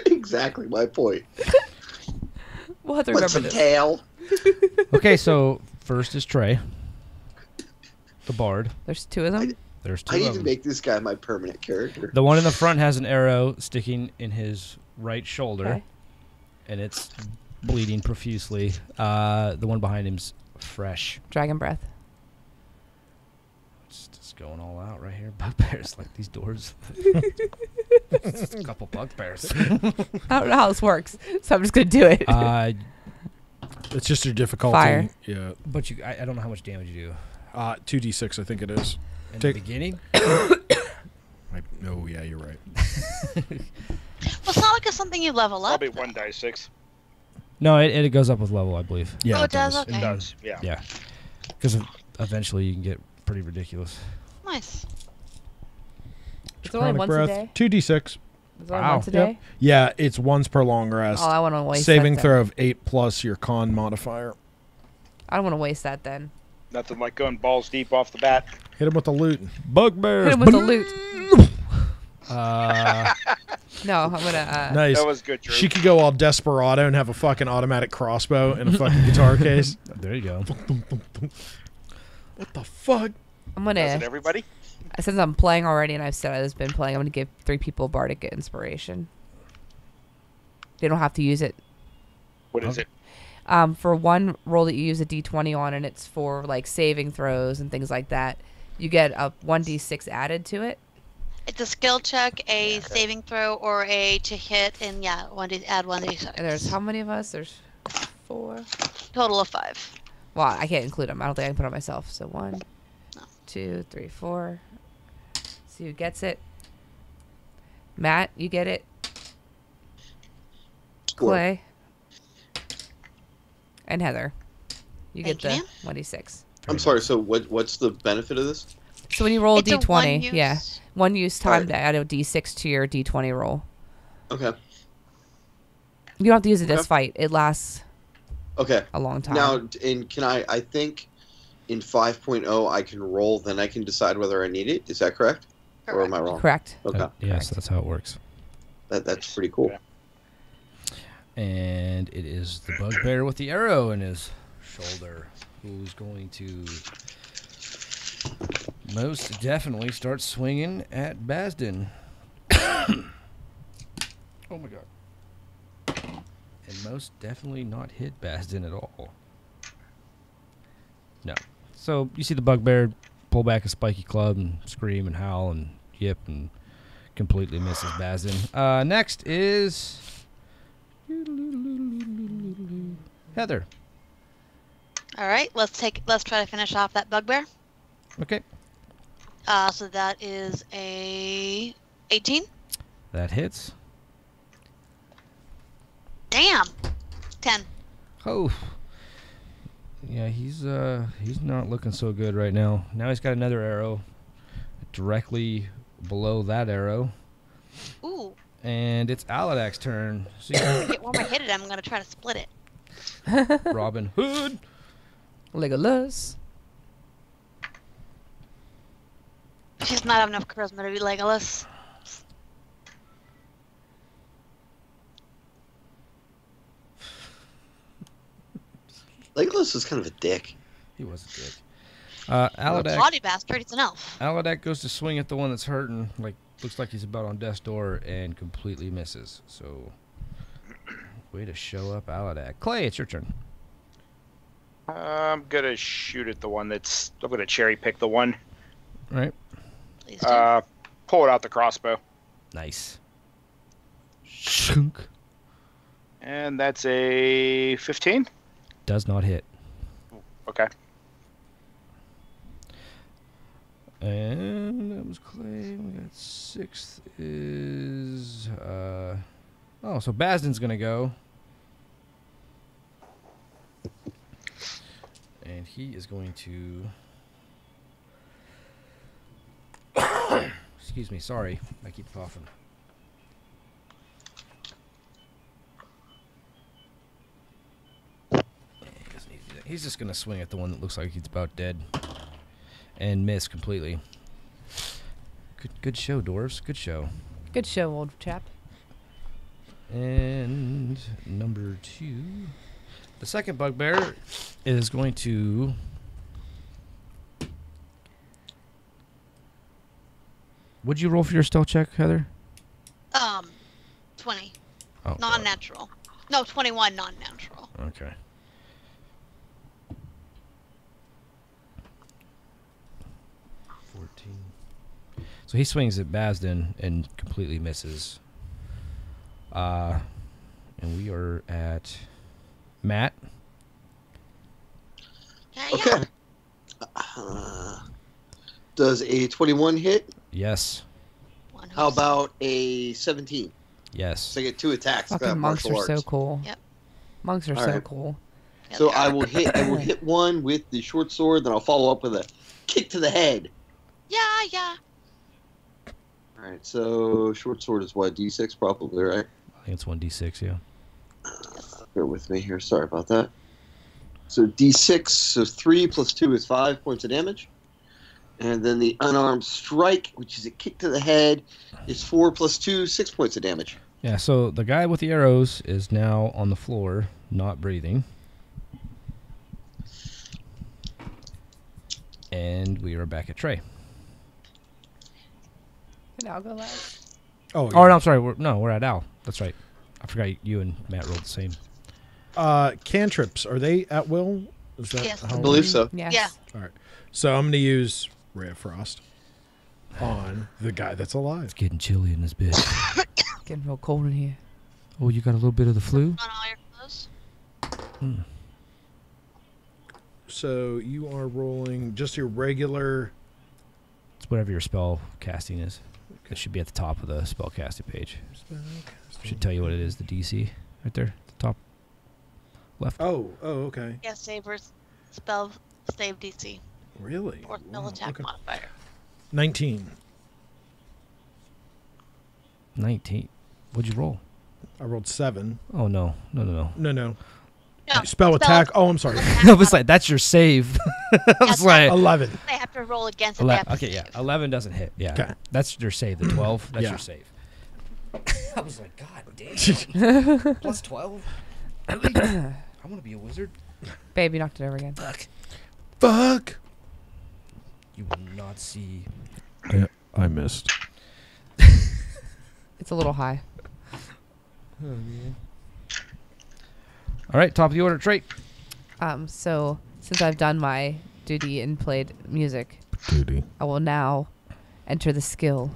Exactly my point. We'll have to What's remember some this. tail? okay, so first is Trey, the bard. There's two of them. There's two I need of to them. make this guy my permanent character. The one in the front has an arrow sticking in his right shoulder, Okay. and it's bleeding profusely. The one behind him's fresh. Dragon breath. It's just going all out right here. Bugbears, like these doors. Just a couple bugbears. I don't know how this works, so I'm just gonna do it. It's just your difficulty. Fire. Yeah. But I don't know how much damage you do. 2d6, I think it is. In Take- the beginning? Oh, yeah, you're right. Well, it's not like it's something you level up. Probably 1d6. No, it goes up with level, I believe. Yeah, Oh, it does? It Okay. does, yeah. Yeah. Because eventually you can get pretty ridiculous. Nice. It's only Chronic once breath, a day. 2d6. It's only Wow. once a Yep. day. Yeah, it's once per long rest. Oh, I want to waste Saving that throw of 8 plus your con modifier. I don't want to waste that then. Nothing like going balls deep off the bat. Hit him with the loot. Bugbears! Hit him with the loot. No, I'm gonna. Nice. That was good, Drew. She could go all desperado and have a fucking automatic crossbow and a fucking guitar case. There you go. What the fuck? I'm Does it, gonna, everybody? since I'm playing already and I've said I've been playing, I'm gonna give 3 people bardic inspiration. They don't have to use it. What is it? For one roll that you use a d20 on, and it's for like saving throws and things like that, you get a 1d6 added to it. It's a skill check, a saving throw, or a to hit, and yeah, add 1d6. And there's how many of us? There's 4. Total of 5. Well, I can't include them. I don't think I can put it on myself. So 1, No. 2, 3, 4. See who gets it. Matt, you get it. Clay. And Heather. You Thank get you, the 1d6. I'm sorry. So what's the benefit of this? So when you roll a It's a d20, one-use- yeah, one use time Alright. to add a d6 to your d20 roll. Okay. You don't have to use it this Okay. fight. It lasts Okay. a long time. Now, and can I think in 5.0 I can roll, then I can decide whether I need it. Is that correct? Or am I wrong? Correct. Okay. Yes, that's how it works. That's pretty cool. Okay. And it is the bugbear with the arrow in his shoulder who's going to most definitely start swinging at Basden. Oh my god. And most definitely not hit Basden at all. No. So you see the bugbear pull back a spiky club and scream and howl and yip and completely misses Basden. Next is Heather. All right, let's try to finish off that bugbear. Okay. So that is a 18. That hits. Damn. 10. Oh. Yeah, he's not looking so good right now. Now he's got another arrow directly below that arrow. Ooh. And it's Aladak's turn. So Get one more hit at him. I'm gonna try to split it. Robin Hood. Legolas. She's not have enough charisma to be Legolas. Legolas is kind of a dick. He was a dick. Aladak, Naughty bastard. He's an elf. Aladak goes to swing at the one that's hurting. Looks like he's about on death's door and completely misses. So, way to show up, Aladak. Clay, it's your turn. I'm gonna shoot at the one that's. I'm gonna cherry pick the one. All right. Please do. Pull it out the crossbow, Nice. Shunk. and that's a 15. Does not hit. Okay. And that was Clay. We got sixth is so Basden's gonna go. And he is going to excuse me, sorry. I keep coughing. He doesn't need to do that. He's just gonna swing at the one that looks like he's about dead. And miss completely. Good show, dwarves. Good show. Good show, old chap. And number 2. The second bugbear is going to... What'd you roll for your stealth check, Heather? 20. Oh, Non-natural. No, 21 non-natural. okay. So he swings at Basden and completely misses. And we are at Matt. Yeah. Okay. Does a 21 hit? Yes. One How who's- about a 17? Yes. So I get 2 attacks. Fucking monks are so cool. Yep. Monks are All so right. cool. Yep, So they I are. will hit one with the short sword, then I'll follow up with a kick to the head. Yeah. All right. So short sword is what, D6 probably, right? I think it's 1d6, yeah. Bear with me here. Sorry about that. So D6, so 3 plus 2 is 5 points of damage. And then the unarmed strike, which is a kick to the head, is 4 plus 2, 6 points of damage. Yeah, so the guy with the arrows is now on the floor, not breathing. And we are back at Trey. Can Al go last? Oh, Oh, no, I'm sorry. We're at Al. That's right. I forgot you and Matt rolled the same. Cantrips, are they at will? Is that Yes. how I believe so. Yes. Yeah. All right. So I'm going to use Ray of Frost on the guy that's alive. It's getting chilly in this bitch. Getting real cold in here. Oh, you got a little bit of the flu? On all your clothes. So you are rolling just your regular. It's whatever your spell casting is. It should be at the top of the spell casting page. Should tell you what it is, the DC. Right there, at the top left. Oh, okay. Yeah, sabers. Spell save DC. Really? Or no Wow, attack okay. modifier. 19. 19. What'd you roll? I rolled 7. Oh, no. No. No. No, Spell attack. Oh, I'm sorry. No, it's like, that's your save. I was like, 11. They have to roll against it. They have to okay, yeah. save. 11 doesn't hit. Yeah. Okay. That's your save. The 12, that's Yeah. your save. I was like, God damn. Plus 12? Really? I want to be a wizard. Babe, you knocked it over again. Fuck. You will not see. I missed. It's a little high. All right, top of the order, Trey. So since I've done my duty and played music, Duty. I will now enter the skill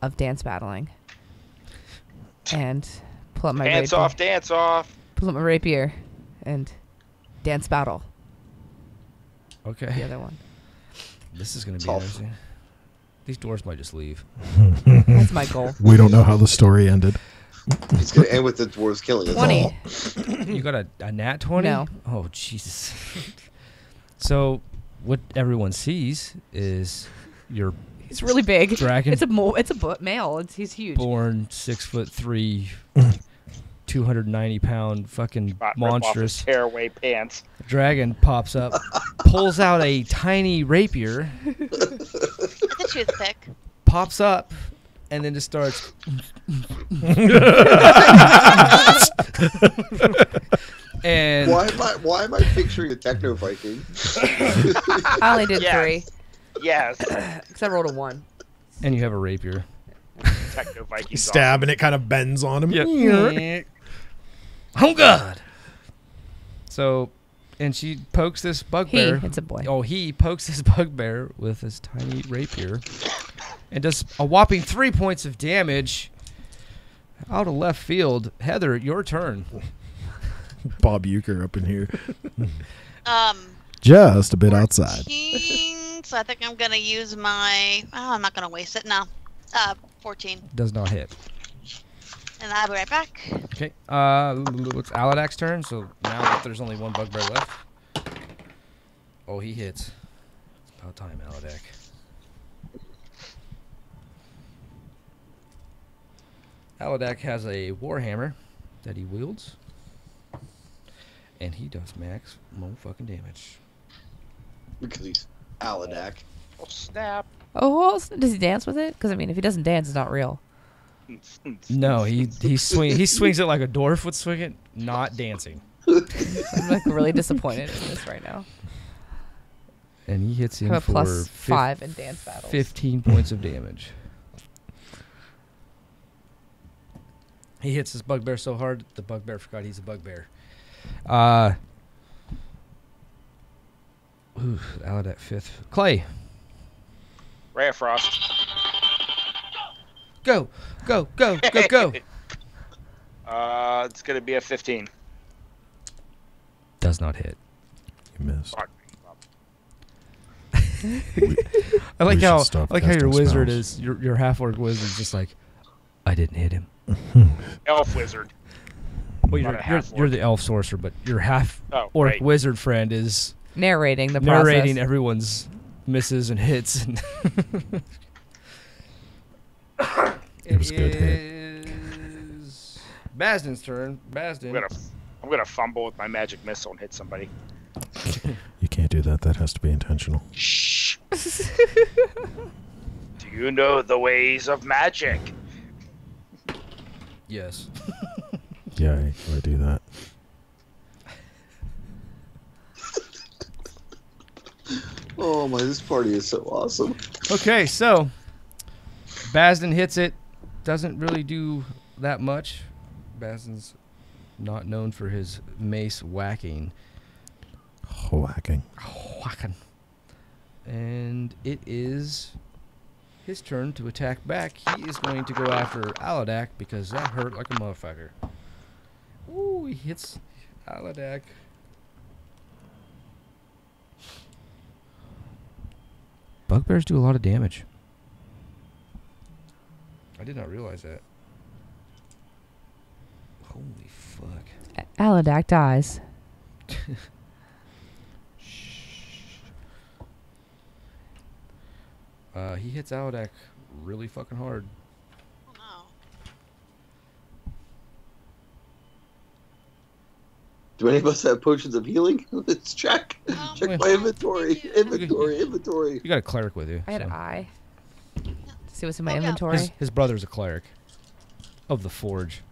of dance battling. And pull up my Dance rapier. off, dance off. Pull up my rapier and dance battle the Okay. other one. This is going to be Tough. interesting. These doors might just leave. That's my goal. We don't know how the story ended. It's gonna end with the dwarves killing us 20. all. You got a nat 20? No. Oh, Jesus. So, what everyone sees is your He's really big. Dragon. It's a male. He's huge. born 6'3", 290-pound fucking Rip off his monstrous tearaway pants. dragon pops up, pulls out a tiny rapier, It's a toothpick. pops up, and then just starts. And Why am I picturing a techno Viking? I only did Yes. 3 Yes. because I rolled a 1. and you have a rapier. Techno Vikings. Stab and it kind of bends on him. Oh God! So, and she pokes this bugbear. It's a boy. Oh, he pokes this bugbear with his tiny rapier, and does a whopping 3 points of damage. Out of left field, Heather, your turn. Bob Euchre up in here. Just a bit outside. 14, so I think I'm gonna use my. Oh, I'm not gonna waste it. No. 14, Does not hit. and I'll be right back. Okay. It's Aladak's turn. So now that there's only one bugbear left. Oh, he hits. It's about time, Aladak. Aladak has a warhammer that he wields, and he does max fucking damage. Because he's Aladak. Oh, snap. Oh, does he dance with it? Because I mean, if he doesn't dance, it's not real. No, he swings it like a dwarf would swing it, not dancing. I'm like really disappointed in this right now. And he hits I him have a for plus 5 in dance battles. 15 points of damage. He hits his bugbear so hard, the bugbear forgot he's a bugbear. Aladak 5th. Clay, Ray of Frost. go. It's gonna be a 15. Does not hit. You missed. Fuck. I like We how should stop your casting wizard spells. is your half-orc wizard is just like, I didn't hit him. Elf wizard. Well, Not a half-orc. you're the elf sorcerer, but your half-orc Oh, right. wizard friend is Narrating the narrating process. everyone's misses and hits. And It was a good hit. is Basden's turn. Basden. I'm gonna fumble with my magic missile and hit somebody. You can't do that. That has to be intentional. Shh. Do you know the ways of magic? Yes. Yeah, I do that. Oh my, this party is so awesome. Okay, so Bazden hits it. Doesn't really do that much. Bazden's not known for his mace whacking. Whacking. Whacking. And it is his turn to attack back. He is going to go after Aladak because that hurt like a motherfucker. Ooh, he hits Aladak. Bugbears do a lot of damage. I did not realize that. Holy fuck. Aladak dies. He hits Aladak really fucking hard. Oh, no. Do any of us have potions of healing? Let's check. Check yeah. my inventory. Inventory. You got a cleric with you. I had so. an eye. See what's in my Oh, yeah. inventory. His brother's a cleric of the forge.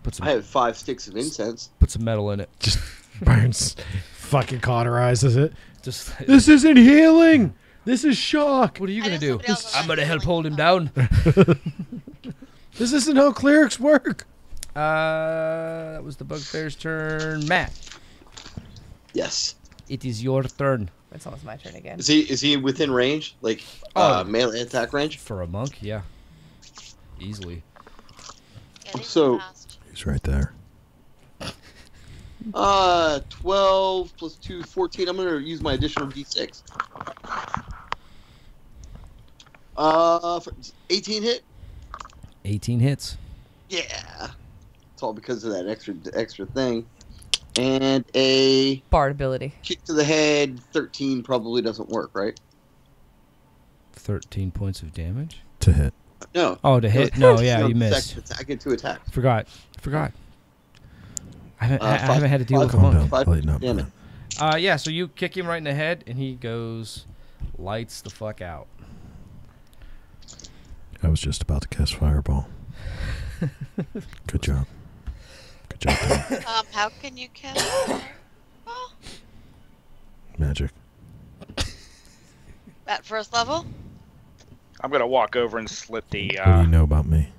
Put I have 5 sticks of incense. put some metal in it. Just burns, fucking cauterizes it. Just This isn't healing. This is shock. what are you I gonna know do? somebody else I'm has gonna help healing hold him spell. down. This isn't how clerics work. That was the bugbear's turn. Matt, Yes. it is your turn. It's almost my turn again. Is he within range? Like melee attack range? For a monk, yeah, easily. Yeah, they So- fast. He's right there. 12 plus 2, 14. I'm gonna use my additional d6. 18 hit. 18 hits. Yeah. It's all because of that extra thing. And a Bard ability. kick to the head. 13 probably doesn't work, right? 13 points of damage. To hit. No. Oh, to hit? No, yeah, you second missed. Attack into attack. Forgot. I haven't, Five- had to deal with a five- Calm monk. down. 5 Lighten up. damage. man. Yeah, so you kick him right in the head, and he goes, lights the fuck out. I was just about to cast Fireball. Good job. Good job, Dan. How can you cast? Oh, Magic. at first level? I'm gonna walk over and slit the What do you know about me?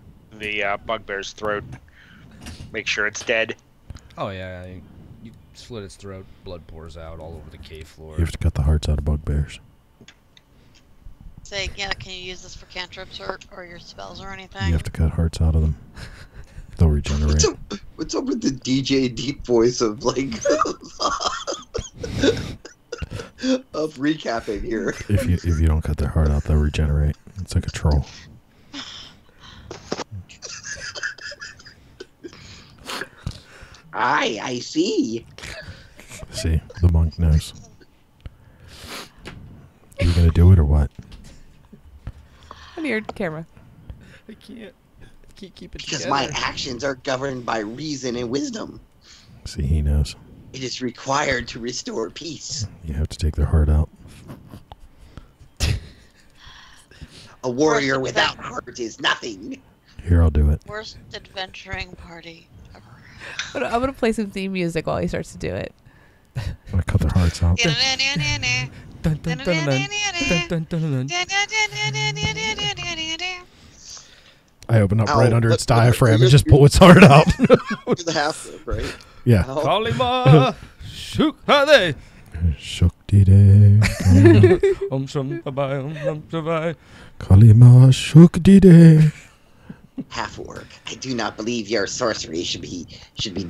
bugbear's throat. Make sure it's dead. Oh, yeah, you slit its throat, blood pours out all over the cave floor. You have to cut the hearts out of bugbears. Say, yeah, can you use this for cantrips or your spells or You anything? have to cut hearts out of them. They'll regenerate. What's up with the DJ deep voice of like of recapping here? If you don't cut their heart out, they'll regenerate. It's like a troll. I see. See, the monk knows. Are you gonna do it or what? On your camera. I can't keep it Because my actions are governed by reason and wisdom. See, he knows. It is required to restore peace. You have to take their heart out. A warrior Worst without adventure. heart is nothing. Here, I'll do it. Worst adventuring party ever. I'm gonna play some theme music while he starts to do it. I'm gonna cut their hearts out. Dun, dun, dun, dun, dun, dun, dun, dun. I open up Ow, right under but- its diaphragm and you're- just pull its heart out. You're the half orc, right? Yeah. Ow. Kalima Shuk Hade. Shukti de. Shum Babai Babai. Kalima Shukti de. Half orc. I do not believe your sorcery should be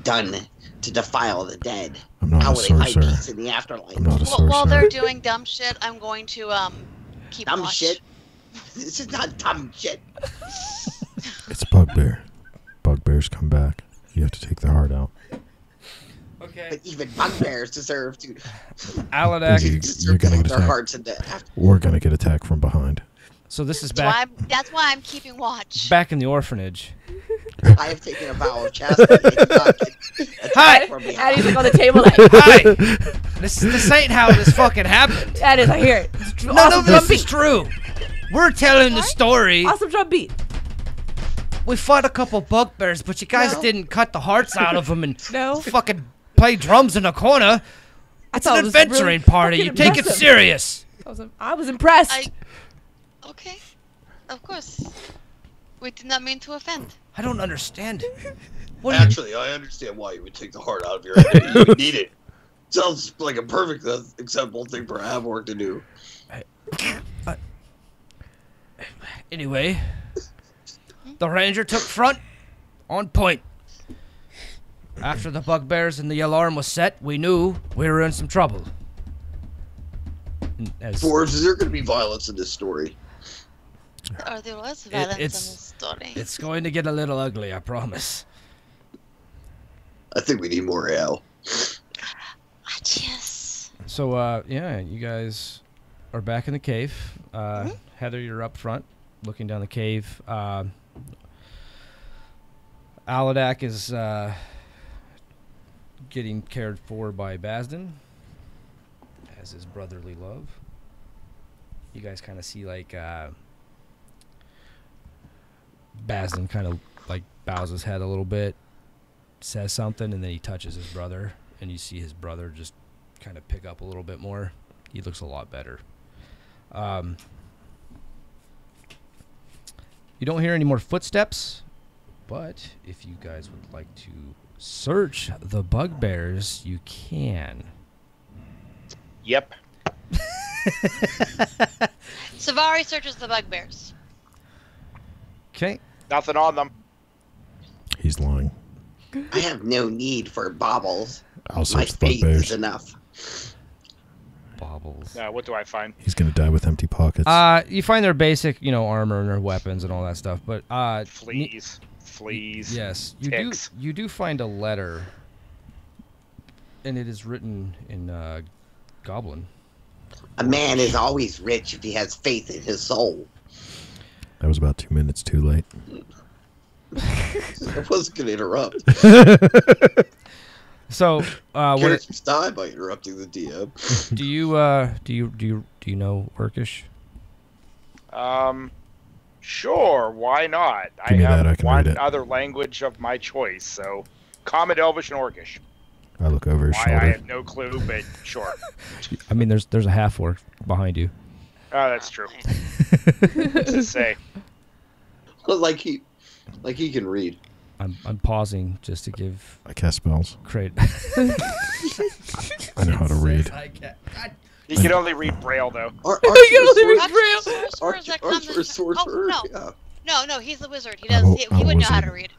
done to defile the dead. I'm not How a will they find sorcerer. peace in the afterlife? I'm not a Well, while they're sorcerer. doing dumb shit, I'm going to keep Dumb watch. shit. This is not dumb shit. It's bugbear. Bugbears come back. You have to take their heart out. Okay. But even bugbears deserve to Aladak. You're deserve to gonna have get their attacked. hearts in the after. We're gonna get attacked from behind. So this is That's why I'm keeping watch. back in the orphanage. I have taken a vow of chastity. and not get attacked Hi. from And behind. he's like on the table like, Hi. This ain't how this fucking happened. that is, I hear it. It's None awesome of this drum is beat. true. We're telling the story. Awesome drum beat. We fought a couple bugbears, but you guys No. didn't cut the hearts out of them and No. fucking play drums in a corner. It's thought an it was really adventuring party. fucking You take it impressive. serious. I was impressed. Okay. Of course. We did not mean to offend. I don't understand. Actually, I understand why you would take the heart out of your enemy. You would need it. Sounds like a perfect acceptable thing for Havork to do. Anyway, the ranger took front, on point. After the bugbears and the alarm was set, we knew we were in some trouble. Dwarves, is there going to be violence in this story? Or there was violence in this story. It's going to get a little ugly, I promise. I think we need more ale. Yes. So, yeah, you guys are back in the cave. Heather, you're up front, looking down the cave. Aladak is getting cared for by Basden as his brotherly love. You guys kind of see, like, Basden kind of, like, bows his head a little bit, says something, and then he touches his brother, and you see his brother just kind of pick up a little bit more. He looks a lot better. You don't hear any more footsteps, but if you guys would like to search the bugbears, you can. Yep. Savari searches the bugbears. Okay. Nothing on them. He's lying. I have no need for baubles. I'll My search the faith bugbears. is enough. Baubles. What do I find? He's gonna die with empty pockets. You find their basic, armor and their weapons and all that stuff, but Fleas. Fleas. Yes, Ticks. you do find a letter, and it is written in Goblin. A man is always rich if he has faith in his soul. That was about 2 minutes too late. I wasn't going to interrupt. So, Characters die by interrupting the DM. do you know Orcish? Sure, why not? Give me that, I have can one read it. other language of my choice, so Common, Elvish, and Orcish. I look over his Why, shoulder. I have no clue, but sure. I mean, there's a half orc behind you. Oh, that's true. What's to say? like he can read. I'm pausing just to give I cast spells. credit. I know how to read. He can only read Braille, though. Archer is sorcerer. Yeah. No, he's the wizard. He I'm does. a- He I'm a wouldn't know how wizard. to read.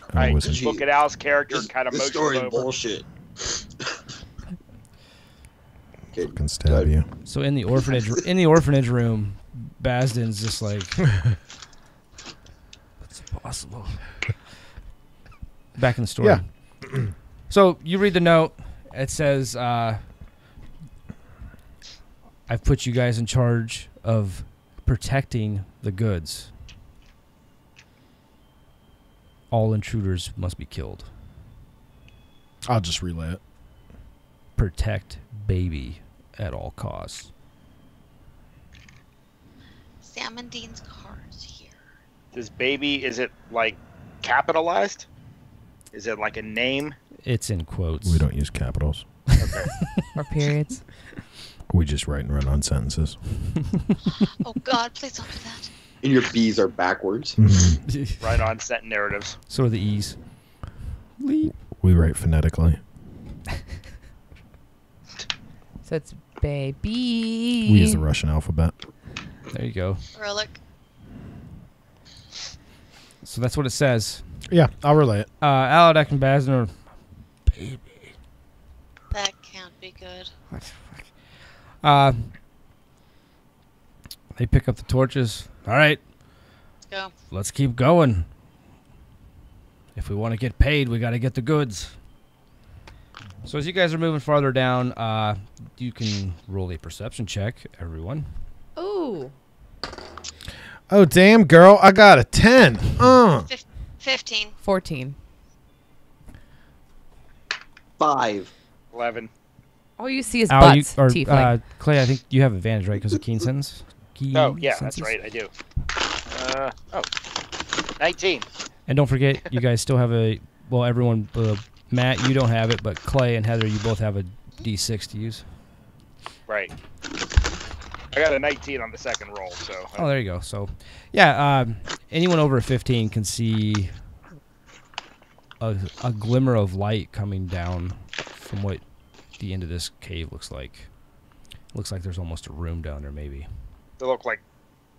I'm a Alright, wizard. just look at Al's character and kind of This motion story him is over. bullshit. Okay, Fucking stab you. So in the orphanage room, Basden's just like, that's impossible. Back in the store. Yeah. So you read the note. It says, I've put you guys in charge of protecting the goods. All intruders must be killed. I'll just relay it. Protect baby at all costs. Sam and Dean's car's here. This baby, is it, like, capitalized? Is it like a name? It's in quotes. We don't use capitals. Okay. Or periods. We just write and run on sentences. Oh God, please don't do that. and your B's are backwards. Right on set narratives. So are the E's. We write phonetically. So it's baby. We use the Russian alphabet. There you go. Relic. So that's what it says. Yeah, I'll relay it. Aladak and Basner. Baby. That can't be good. They pick up the torches. All right, Let's go. let's keep going. If we want to get paid, we got to get the goods. So as you guys are moving farther down, you can roll a perception check, everyone. Ooh. Oh, damn, girl. I got a 10. 15. 14. 5. 11. All you see is Al, butts, you, tiefling. Clay, I think you have advantage, right? Because of keen sense? Oh, yeah, that's right. I do. 19. And don't forget, you guys still have a... Well, everyone... Matt, you don't have it, but Clay and Heather, you both have a D6 to use. Right. I got a 19 on the second roll, so. Oh, there you go. So, yeah, anyone over a 15 can see a glimmer of light coming down from what the end of this cave looks like. Looks like there's almost a room down there, maybe. They look like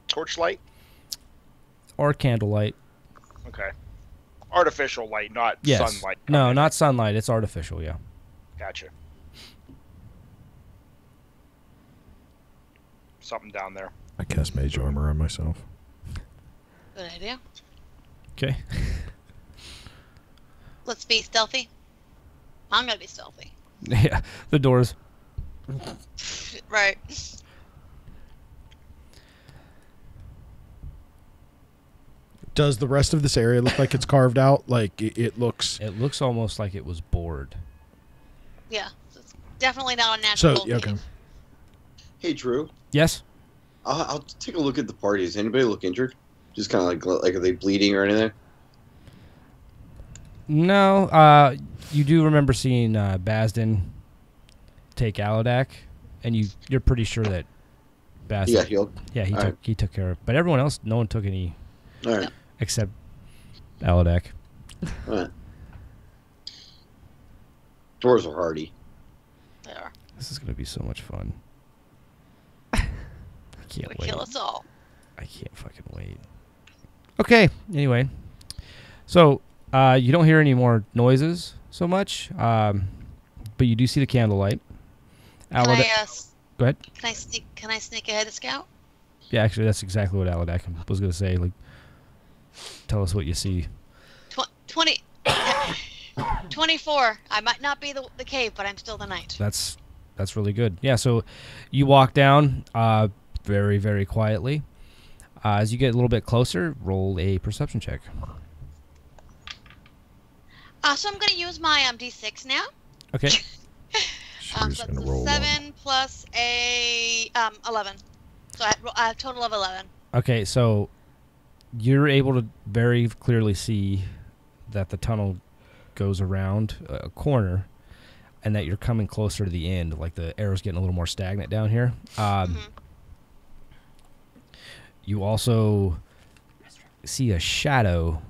torchlight? Or candlelight. Okay. Artificial light, not Yes. sunlight. No, not sunlight. It's artificial, yeah. Gotcha. Something down there. I cast mage armor on myself. Good idea. Okay. Let's be stealthy. I'm gonna be stealthy. Yeah, the doors. Right. Does the rest of this area look like it's carved out? Like it looks. It looks almost like it was bored. Yeah. So it's definitely not a natural. So okay. Hey, Drew. Yes? I'll take a look at the party. Does anybody look injured? Just kind of like are they bleeding or anything? No. You do remember seeing Basden take Aladak, and you're pretty sure that Basden. Yeah, healed. Yeah, All right. he took care of. But everyone else, no one took any All right. except Aladak. All right. Doors are hardy. They are. This is gonna be so much fun. I can't Gonna wait. kill us all. I can't fucking wait. Okay. Anyway, so you don't hear any more noises so much, but you do see the candlelight. Can I, Go ahead. Can I sneak ahead to scout? Yeah, actually, that's exactly what Aladak was gonna say. Like, tell us what you see. 24. I might not be the cave, but I'm still the knight. That's really good. Yeah. So you walk down very, very quietly. As you get a little bit closer, roll a perception check. So I'm going to use my D6 now. Okay. She's So gonna that's roll a 7 plus a 11. So I have a total of 11. Okay. So you're able to very clearly see that the tunnel goes around a corner, and that you're coming closer to the end. Like the arrow's getting a little more stagnant down here. You also see a shadow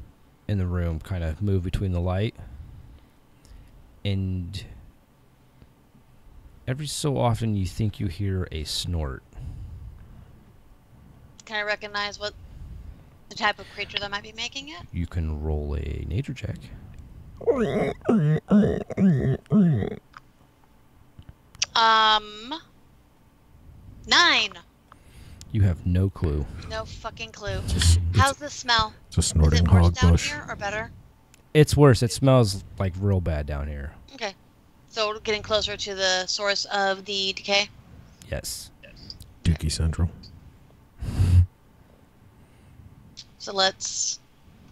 in the room kind of move between the light. And every so often you think you hear a snort. Can I recognize what the type of creature that might be making it? You can roll a nature check. 9. You have no clue. No fucking clue. It's How's this smell? a Is snorting it worse hog down bush. here or better? It's worse. It smells like real bad down here. Okay. So we're getting closer to the source of the decay. Yes. Dookie Central. So let's...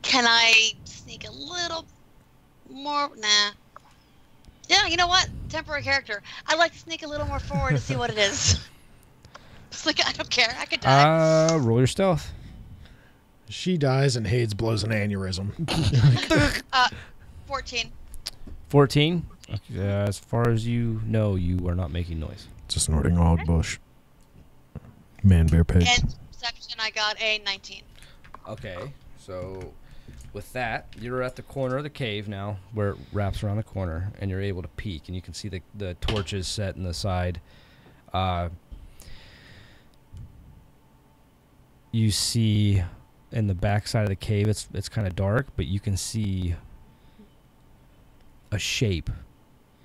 Can I sneak a little more? Nah. Yeah, you know what? Temporary character. I'd like to sneak a little more forward to see what it is. It's like, I don't care. I could die. Roll your stealth. She dies and Hades blows an aneurysm. 14. 14. As far as you know, you are not making noise. It's a snorting hog bush. Man, bear, pig. And perception, I got a 19. Okay, so with that, you're at the corner of the cave now, where it wraps around the corner, and you're able to peek, and you can see the torches set in the side. You see in the back side of the cave, it's kind of dark, but you can see a shape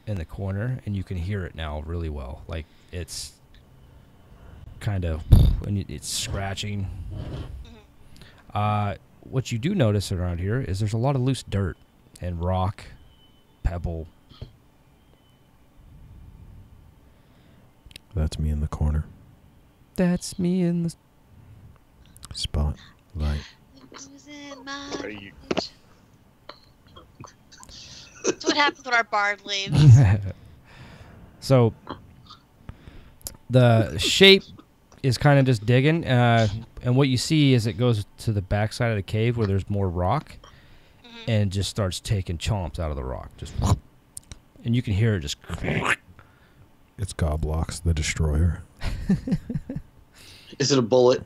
in the corner, and you can hear it now really well. Like it's kind of, and it's scratching. What you do notice around here is there's a lot of loose dirt and rock, pebble. That's me in the corner. That's me in the Spot. Light. Losing my Are you- mind. That's what happens when our bard leaves. So the shape is kind of just digging, and what you see is it goes to the back side of the cave where there's more rock, and just starts taking chomps out of the rock, just, and you can hear it just. It's Goblox, the Destroyer. Is it a bullet?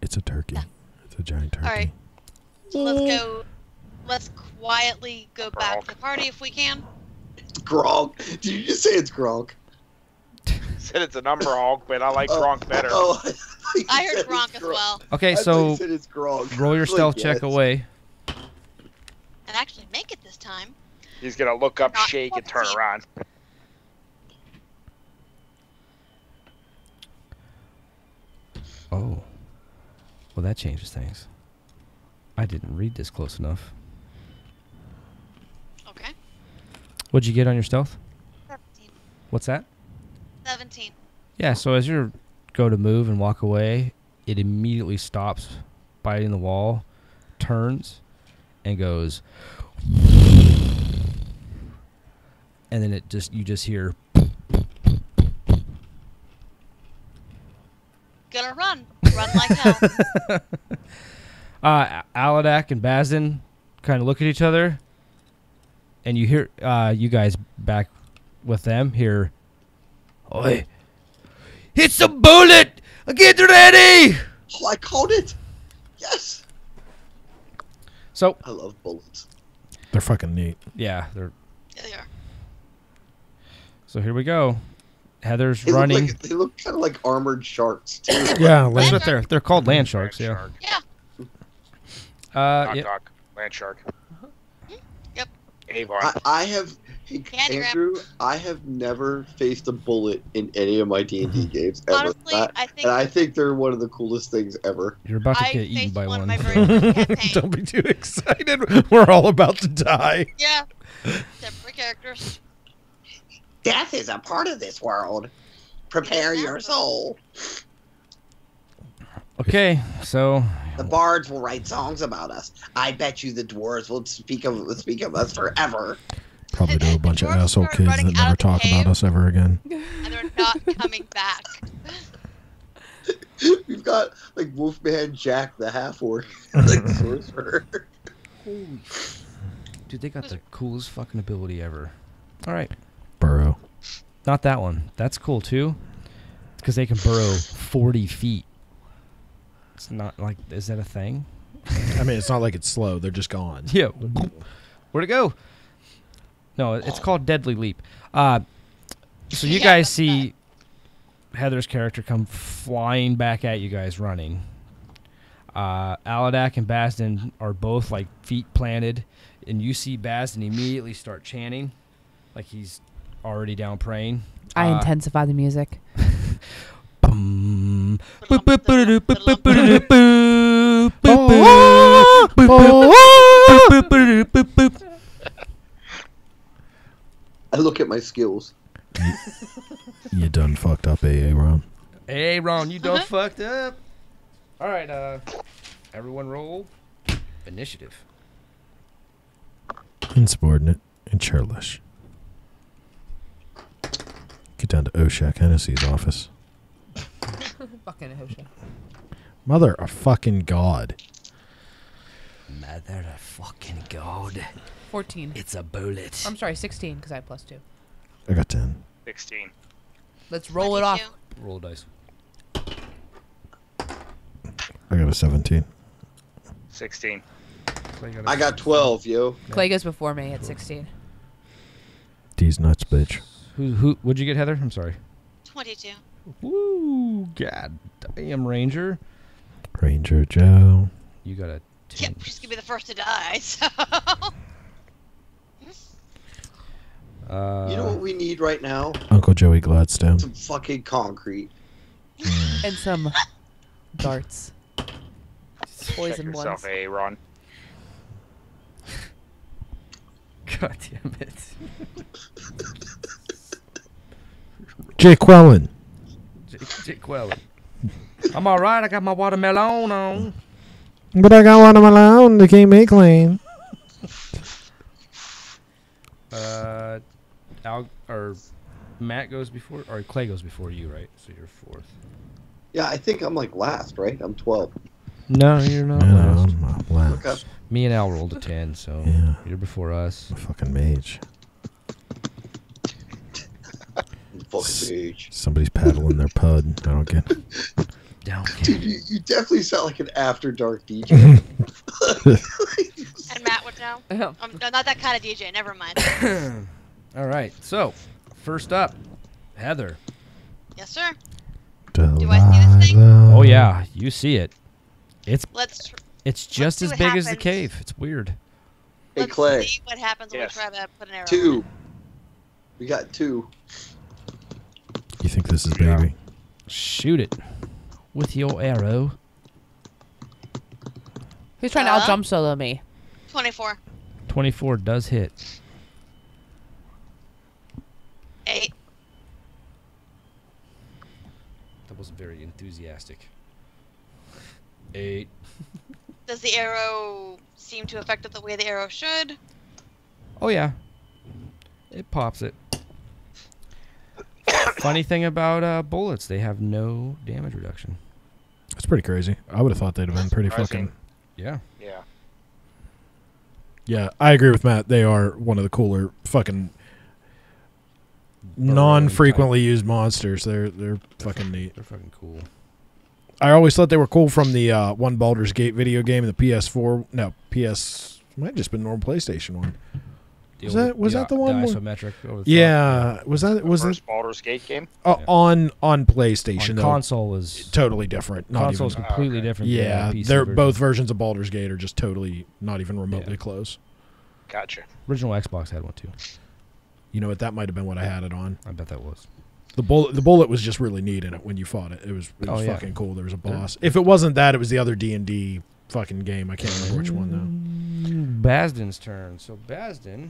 It's a turkey. It's a giant turkey. All right. So let's go. Let's quietly go back to the party if we can. It's Gronk. Did you just say it's Gronk? Said it's a number hog, but I like Gronk better. Oh, I heard Gronk as well. Okay, I thought so you said it's Gronk. roll your Like, stealth yes. check away. And actually make it this time. He's gonna look up, Not shake, and turn 14. around. Oh. Well, that changes things. I didn't read this close enough. Okay. What'd you get on your stealth? 17. What's that? 17. Yeah, so as you go to move and walk away, it immediately stops biting the wall, turns, and goes. And then you just hear. Gonna run. Run like hell. Aladak and Bazin kind of look at each other, and you hear you guys back with them hear, "Oi, it's a bullet! Get ready!" Oh, I called it. Yes. So I love bullets. They're fucking neat. yeah, they're Yeah, they are. so here we go. Heather's They running. They look kind of like armored sharks too. Yeah, That's like, what they're called, land sharks. Land Yeah. shark. Yeah. Knock, Yeah. knock. Land shark. Yep. Avon. I have, hey, Candy grab. Andrew. I have never faced a bullet in any of my D&D games ever. Honestly, I think and I think they're one of the coolest things ever. You're about to I get eaten faced by one one. in my very first campaign. don't be too excited. We're all about to die. Yeah. Separate characters. Death is a part of this world. Prepare your soul. Okay, so The bards will write songs about us. I bet you the dwarves will speak of us forever. Probably to a bunch of Dwarves asshole start kids running that out never of the talk cave. about us ever again. And they're not coming back. We've got like Wolfman Jack the half orc, like sorcerer. dude, they got the coolest fucking ability ever. All right. Burrow. Not that one. That's cool too. Because they can burrow 40 feet. It's not like, is that a thing? I mean, it's not like it's slow. They're just gone. Yeah. Where'd it go? No, it's called Deadly Leap. So you Yeah, guys that's see Heather's character come flying back at you guys running. Aladak and Basden are both like feet planted, and you see Basden immediately start chanting like he's already down praying. I intensify the music. Bum. I look at my skills. You done fucked up, AA Ron. Hey, Ron, you done fucked up. All right, everyone roll initiative. Insubordinate and churlish. Get down to Oshak Hennessy's office. Fucking Hosha. Mother of fucking God. Mother of fucking God. 14. It's a bullet. I'm sorry, 16 because I have +2. I got 10. 16. Let's roll it off. Roll dice. I got a 17. 16. I got 12, yo. Clay goes before me at 16. These nuts, bitch. Who? What'd you get, Heather? I'm sorry. 22. Woo! God damn, Ranger. Ranger Joe. You got a 10. Yep, she's gonna be the first to die, so. You know what we need right now? Uncle Joey Gladstone. Some fucking concrete. And some darts. Check Poison yourself, ones. Aaron. God damn it. Jake Quellen. Jake Quellen. I'm all right. I got my watermelon on. But I got one of my own to keep me clean. Matt goes before, or Clay goes before you, right? So you're fourth. Yeah, I think I'm like last, right? I'm 12. No, you're not No, last. I'm not last. Okay. Me and Al rolled a 10, so Yeah. you're before us. I'm a fucking mage. Fucking page. Somebody's paddling their pud. I don't get it. Dude, you definitely sound like an after dark DJ. And Matt would know. Oh. I'm not that kind of DJ. Never mind. All right. So, first up, Heather. Yes, sir. Mm-hmm. I see this thing? Delilah. Oh yeah, you see it. Let's It's just see as what big as the happens. cave. It's weird. Hey, let's Clay. see what happens when Yes. we try to put an arrow. 2. We got 2. You think this is baby? Shoot it with your arrow. Who's trying to out jump solo me? 24. 24 does hit. 8. That wasn't very enthusiastic. 8. Does the arrow seem to affect it the way the arrow should? Oh yeah, it pops it. Funny thing about bullets, they have no damage reduction. That's pretty crazy. I would have thought they'd have been pretty Surprising. fucking. Yeah. Yeah. Yeah, I agree with Matt. They are one of the cooler fucking non-frequently used monsters. They're fucking neat. They're fucking cool. I always thought they were cool from the one Baldur's Gate video game, the PS4. No, might have just been normal PlayStation one. Was that the one where- isometric? Over the Yeah, was The that first Baldur's Gate game. on top. PlayStation? On though. console is Totally different. Not console is even. completely okay. different. than Yeah, the PC they're version. both versions of Baldur's Gate are just totally not even remotely Yeah. close. Gotcha. Original Xbox had one too. You know what? That might have been what I had it on. I bet that was. The bullet was just really neat in it when you fought it. It was Oh, yeah. fucking cool. There was a boss. If it wasn't that, it was the other D&D fucking game. I can't remember which one though. Basden's turn. So Basden.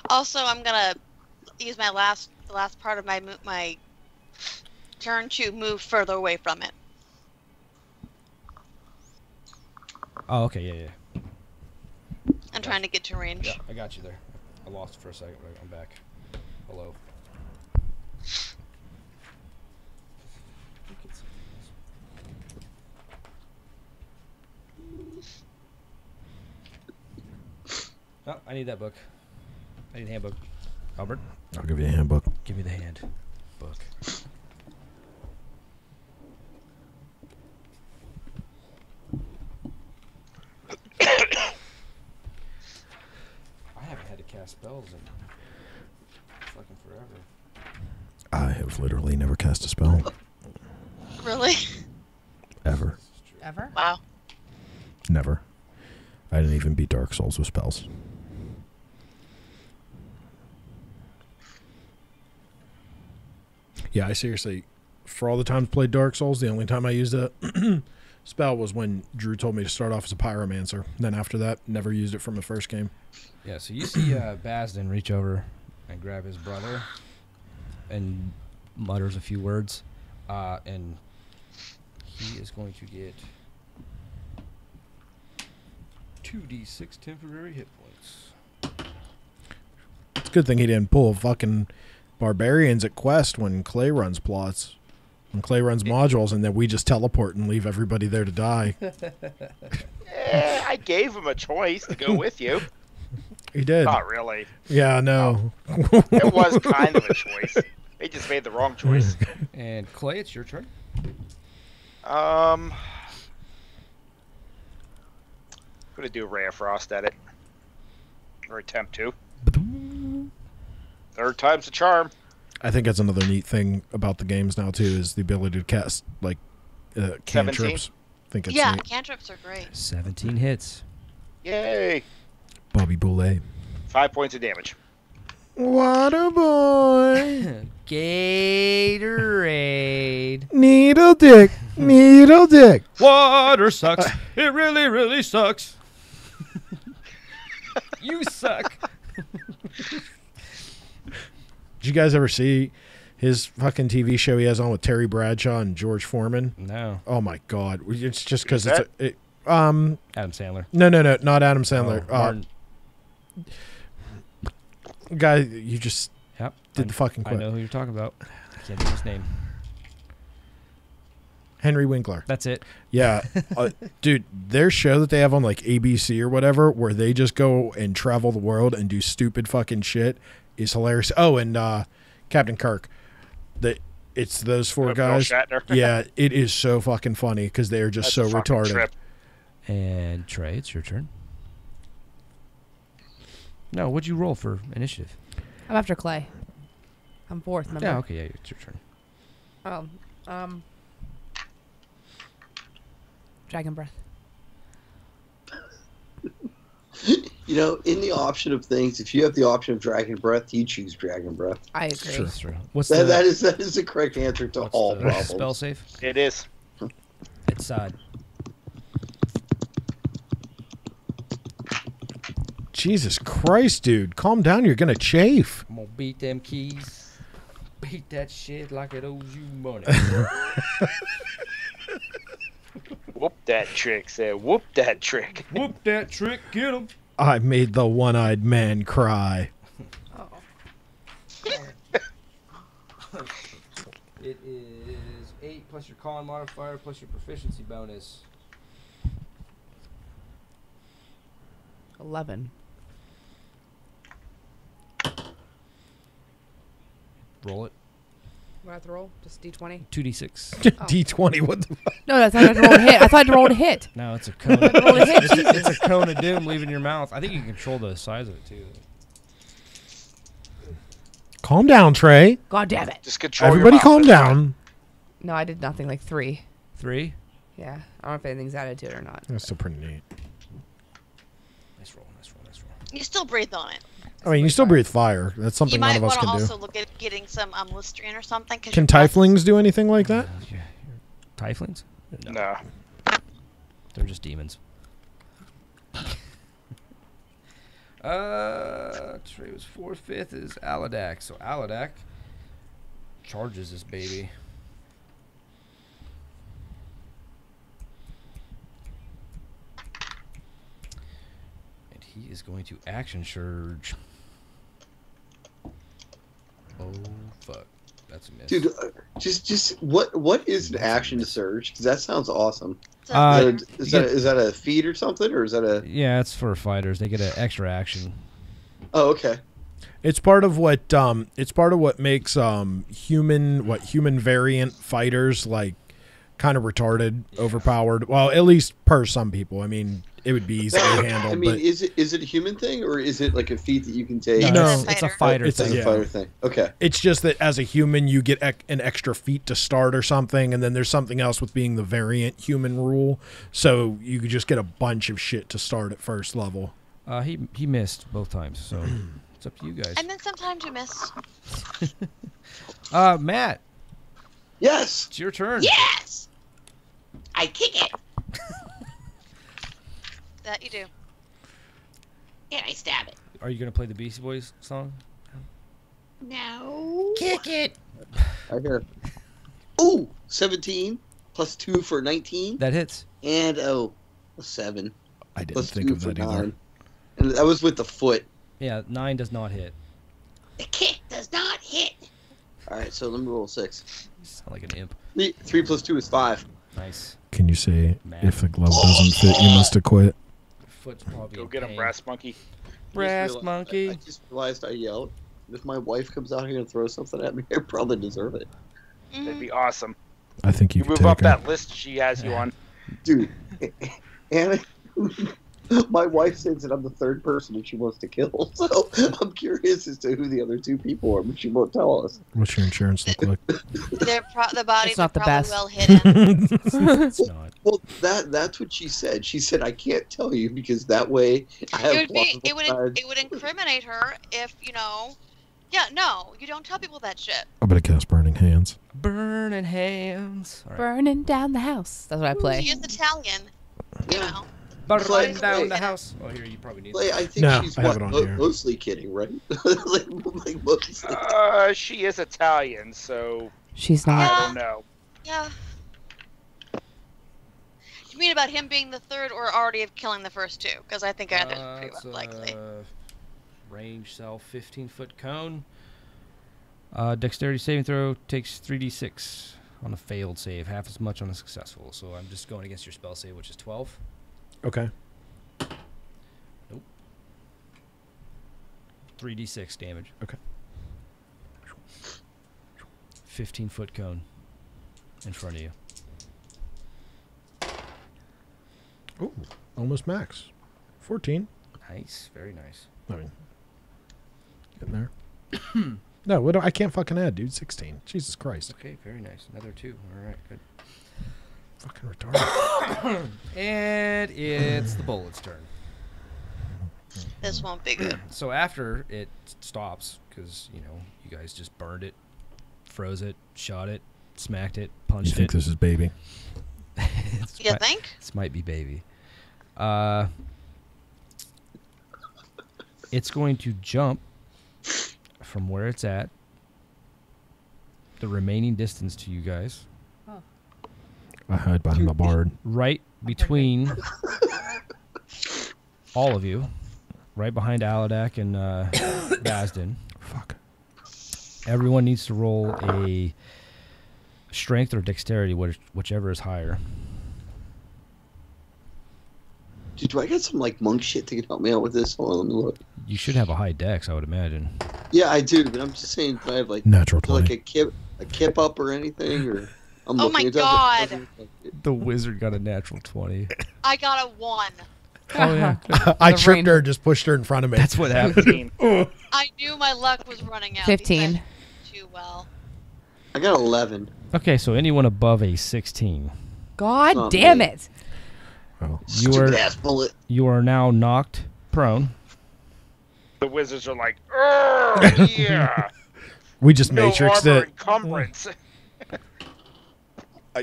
Also, I'm gonna use the last part of my turn to move further away from it. Oh, okay, yeah. I'm trying to get to range. Yeah, I got you there. I lost it for a second, but I'm back. Hello. Oh, I need that book. I need a handbook. Albert, I'll give you a handbook. give me the hand book. I haven't had to cast spells in fucking forever. I have literally never cast a spell. Really? Ever. Ever? Wow. Never. I didn't even beat Dark Souls with spells. Yeah, I seriously, for all the times played Dark Souls, the only time I used a spell was when Drew told me to start off as a pyromancer. Then after that, never used it from the first game. Yeah, so you see Basden reach over and grab his brother and mutters a few words, and he is going to get 2d6 temporary hit points. It's a good thing he didn't pull fucking barbarians at Quest when Clay runs plots. When Clay runs modules and then we just teleport and leave everybody there to die. I gave him a choice to go with you. He did. Not really. Yeah, no. It was kind of a choice. They just made the wrong choice. And Clay, it's your turn. I'm gonna do a Ray of Frost at it, or attempt to. Third time's the charm. I think that's another neat thing about the games now too is the ability to cast like cantrips. I think it's Yeah, neat. cantrips are great. 17 hits. Yay! Bobby Boulet. 5 points of damage. Water boy, Gatorade. needle dick, needle dick. Water sucks. It really, really sucks. You suck. Did you guys ever see his fucking TV show he has on with Terry Bradshaw and George Foreman? No. Oh my God! It's just because Who's it's Adam Sandler. no, not Adam Sandler. Oh, Martin. Guy, you just Yep. did the fucking I quit. know who you're talking about. I can't think of his name. Henry Winkler. That's it. Yeah, dude, their show that they have on like ABC or whatever, where they just go and travel the world and do stupid fucking shit, is hilarious. Oh, and Captain Kirk. It's those four Bill guys. Shatner. Yeah, it is so fucking funny because they are just That's so a fucking retarded. trip. And Trey, it's your turn. No, what'd you roll for initiative? I'm after Clay. I'm fourth, remember? Yeah, okay, yeah, it's your turn. Oh, Dragon Breath. You know, in the option of things, if you have the option of Dragon Breath, you choose Dragon Breath. I agree. Sure. That's true. What's That is the correct answer to what's all the problems. spell save? It is. It's Jesus Christ, dude. Calm down. You're going to chafe. I'm gonna beat them keys. Beat that shit like it owes you money. Whoop that trick, said. Whoop that trick. Whoop that trick, get him. I made the one-eyed man cry. Oh. It is 8 plus your con modifier plus your proficiency bonus. 11. Roll it. Do I have to roll? Just D20? 2d6. D20, what the fuck? No, I thought I had to roll a hit. I thought I had to roll a hit. No, it's a cone. Roll a hit, It's a cone of doom leaving your mouth. I think you can control the size of it too. Calm down, Trey. God damn it. Just control your Everybody mouth, calm that's right. down. No, I did nothing. Like 3. 3. Yeah. I don't know if anything's added to it or not. That's still pretty neat. Nice roll. Nice roll. Nice roll. You still breathe on it. I mean, you still breathe fire. That's You something none might of us want to can do. also look at getting some Listerine or something. Can tieflings do anything like that? Yeah. Tieflings? No. They're just demons. Trey was 4th, 5th is Aladak. So Aladak charges this baby. And he is going to action surge. Oh fuck. That's a miss. Dude, just what is an action surge? Because that sounds awesome. Is that a feat or something, or is that a? Yeah, it's for fighters. They get an extra action. Oh, okay. It's part of what makes human variant fighters like kind of retarded, overpowered. Well, at least per some people. I mean, it would be easily handled. I mean, but is it a human thing, or is it like a feat that you can take? No, It's a fighter It's thing. a fighter thing. Okay. it's just that as a human, you get an extra feat to start or something, and then there's something else with being the variant human rule. So you could just get a bunch of shit to start at first level. He missed both times, so it's up to you guys. And then sometimes you miss. Matt, Yes. it's your turn. Yes! I kick it. That you do. And I stab it. Are you gonna play the Beastie Boys song? No. Kick it. I hear. Ooh, 17 plus 2 for 19, That hits. and a 7 I didn't plus think 2 of for that either. 9. And that was with the foot. Yeah, 9 does not hit. The kick does not hit. All right, so let me roll 6. You sound like an imp. 3 plus 2 is 5. Nice. Can you say Matt. if the glove doesn't fit, you must have quit? Foot's probably Go in get him, pain. brass monkey. Brass I monkey. just realized I yelled. If my wife comes out here and throws something at me, I probably deserve it. That'd be awesome. I think you You could move take up her. that list she has you on. Dude, Anna, my wife says that I'm the third person that she wants to kill. So I'm curious as to who the other 2 people are, but she won't tell us. What's your insurance look like? The bodies It's not are the probably best. well hidden. It's not. Well, that's what she said. She said I can't tell you because that way I have It plausible sides. would incriminate her if, you know. Yeah, no, you don't tell people that shit. I'm gonna cast Burning Hands. Burning hands. All right. Burning down the house. That's what I play. She is Italian, you know. Burning Clay, down Clay. the house. Oh, here, you probably need Like, that. I think No, she's I have it on here. mostly kidding, right? like mostly. She is Italian, so She's I not. don't know. Yeah. You mean about him being the third or already of killing the first 2? Because I think that's pretty It's, likely. Range cell, 15-foot cone. Dexterity saving throw takes 3d6. on a failed save, half as much on a successful. So I'm just going against your spell save, which is 12. Okay. 3d6 damage. Okay. 15-foot cone in front of you. Ooh, almost max. 14. Nice, very nice. I mean, getting there. No, what do, I can't fucking add, dude. 16. Jesus Christ. Okay, very nice. Another 2. All right, good. Fucking retarded. And it's the bullet's turn. This won't be good. So after it stops, because, you know, you guys just burned it, froze it, shot it, smacked it, You punched think it. this is baby? You think? This might be baby. It's going to jump from where it's at, the remaining distance to you guys, I hide behind my bard. right between all of you, right behind Aladak and Gazdan. Fuck. Everyone needs to roll a strength or dexterity, whichever is higher. Dude, do I got some like monk shit that can help me out with this? Hold on, let me look. You should have a high dex, I would imagine. Yeah, I do, but I'm just saying, do I have like Natural like 20. a kip up or anything? Or I'm Oh my looking at that. God. The wizard got a natural 20. I got a 1. Oh, yeah. I The tripped rain- her, just pushed her in front of me. That's what happened. 15. I knew my luck was running out. 15. because I did too well. I got 11. Okay, so anyone above a 16. God Oh, damn man. it. Oh. You Stupid are ass bullet. you are now knocked prone. The wizards are like, "Urgh, yeah, We just no matrixed armor it. encumbrance."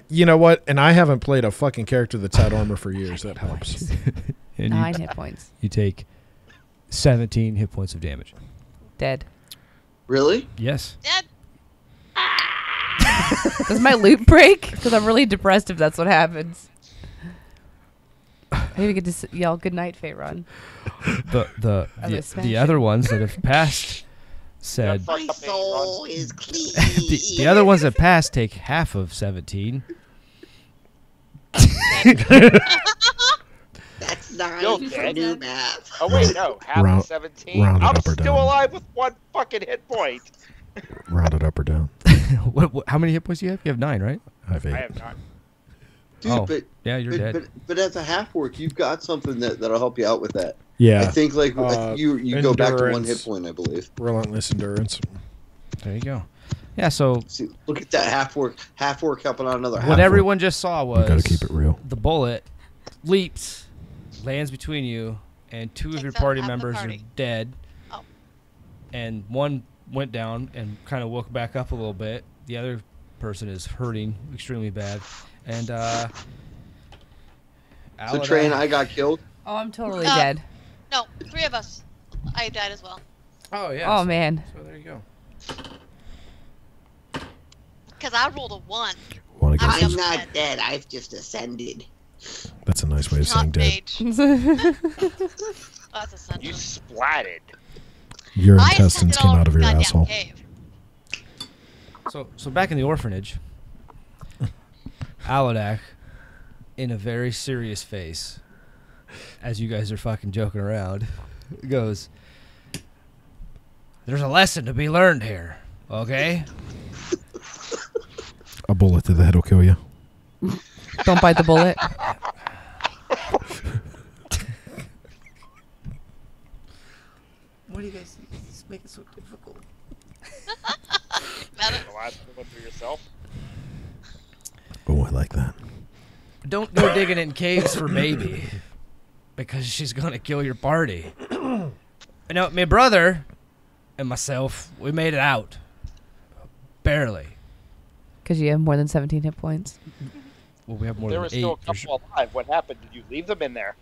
You know what? And I haven't played a fucking character that's had armor for years. That helps. And 9 hit points. you take 17 hit points of damage. Dead. Really? Yes. Dead. Does my loot break? Because I'm really depressed if that's what happens. Maybe we could just yell good night, Faerun. The other ones that have passed said Fuck up, Aaron. is clean. the other ones that passed take half of 17. That's 9 Still for dead. new math. Oh wait, no, half Round- of 17. round it I'm up or still down. alive with 1 fucking hit point. Round it up or down. what, how many hit points do you have? You have 9, right? I have 8. I have not. Dude, Oh, but yeah, you're dead. But as a half orc, you've got something that'll help you out with that. I Yeah. think like you go back to 1 endurance. hit point, I believe. Relentless endurance. There you go. Yeah, so See, look at that half orc helping out another half. what everyone just saw You was gotta keep it real. the bullet leaps, lands between you, and 2 of your Takes out party half the members are party. dead. Oh. And one went down and kind of woke back up a little bit. The other person is hurting extremely bad. And So Aladak- Trey and I got killed. Oh, I'm totally dead. No, 3 of us. I died as well. Oh yeah. Oh, so- man. So there you go. Because I rolled a 1. Want to I'm guess? I'm who's- not dead. I've just ascended. That's a nice way of saying Not dead. mage. Oh, that's a You sentence. splatted. Your I intestines ascended came all out of over your the goddamn asshole. Cave. So back in the orphanage, Aladak, in a very serious face, as you guys are fucking joking around, goes, "There's a lesson to be learned here, okay?" A bullet to the head will kill you. Don't bite the bullet. What do you guys make it so difficult? That- The last one for yourself. Oh, I like that. Don't go digging in caves for baby, because she's gonna kill your party. You know, my brother and myself, we made it out, barely. Because you have more than 17 hit points. Well, we have more There than were 8. still a couple alive. What happened? Did you leave them in there?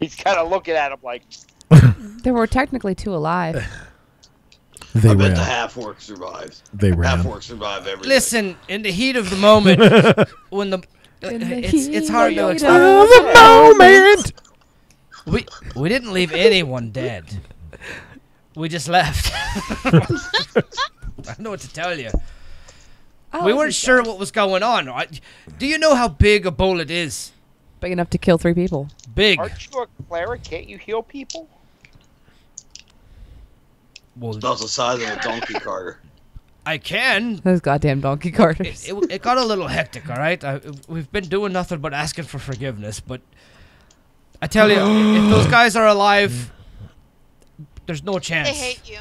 He's kind of looking at him like, There were technically 2 alive. They I bet the ran. half orc survives. They Half ran. orc survive everything. Listen, in the heat of the moment, when the In the it's hard heat to of explain. the moment. We didn't leave anyone dead. We just left. don't know what to tell you. Oh, We this weren't is sure good. what was going on. Do you know how big a bullet is? Big enough to kill 3 people. Big. Aren't you a cleric? Can't you heal people? Well, About the size of a donkey carter. I can. Those goddamn donkey carters. It got a little hectic, all right? We've been doing nothing but asking for forgiveness, but I tell you, if those guys are alive, there's no chance. They hate you.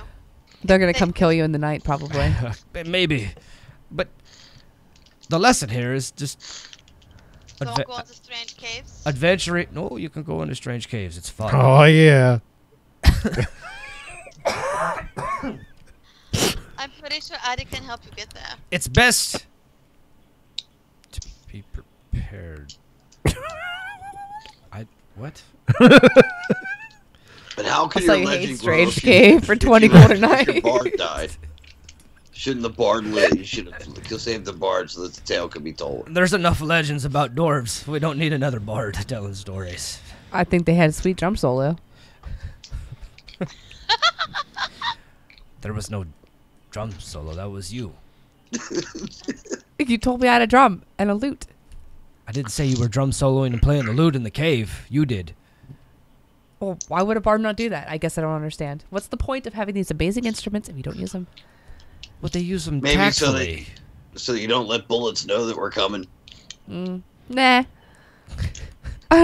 They're gonna come kill you in the night, probably. Maybe. But the lesson here is just Don't go into strange caves. adventuring. No, you can go into strange caves. It's fun. Oh yeah. I'm pretty sure Adi can help you get there. It's best to be prepared. What? But how can That's your like legend hate grow strange if cave for if 20 your- gold a if your night? bard died? Shouldn't the bard live? You should have saved the bard so that the tale could be told. There's enough legends about dwarves. We don't need another bard telling stories. I think they had a sweet drum solo. There was no drum solo. That was you. You told me I had a drum and a lute. I didn't say you were drum soloing and playing the lute in the cave. You did. Well, why would a bard not do that? I guess I don't understand. What's the point of having these amazing instruments if you don't use them? Well, they use them Maybe so tactfully. So you don't let bullets know that we're coming. Nah. I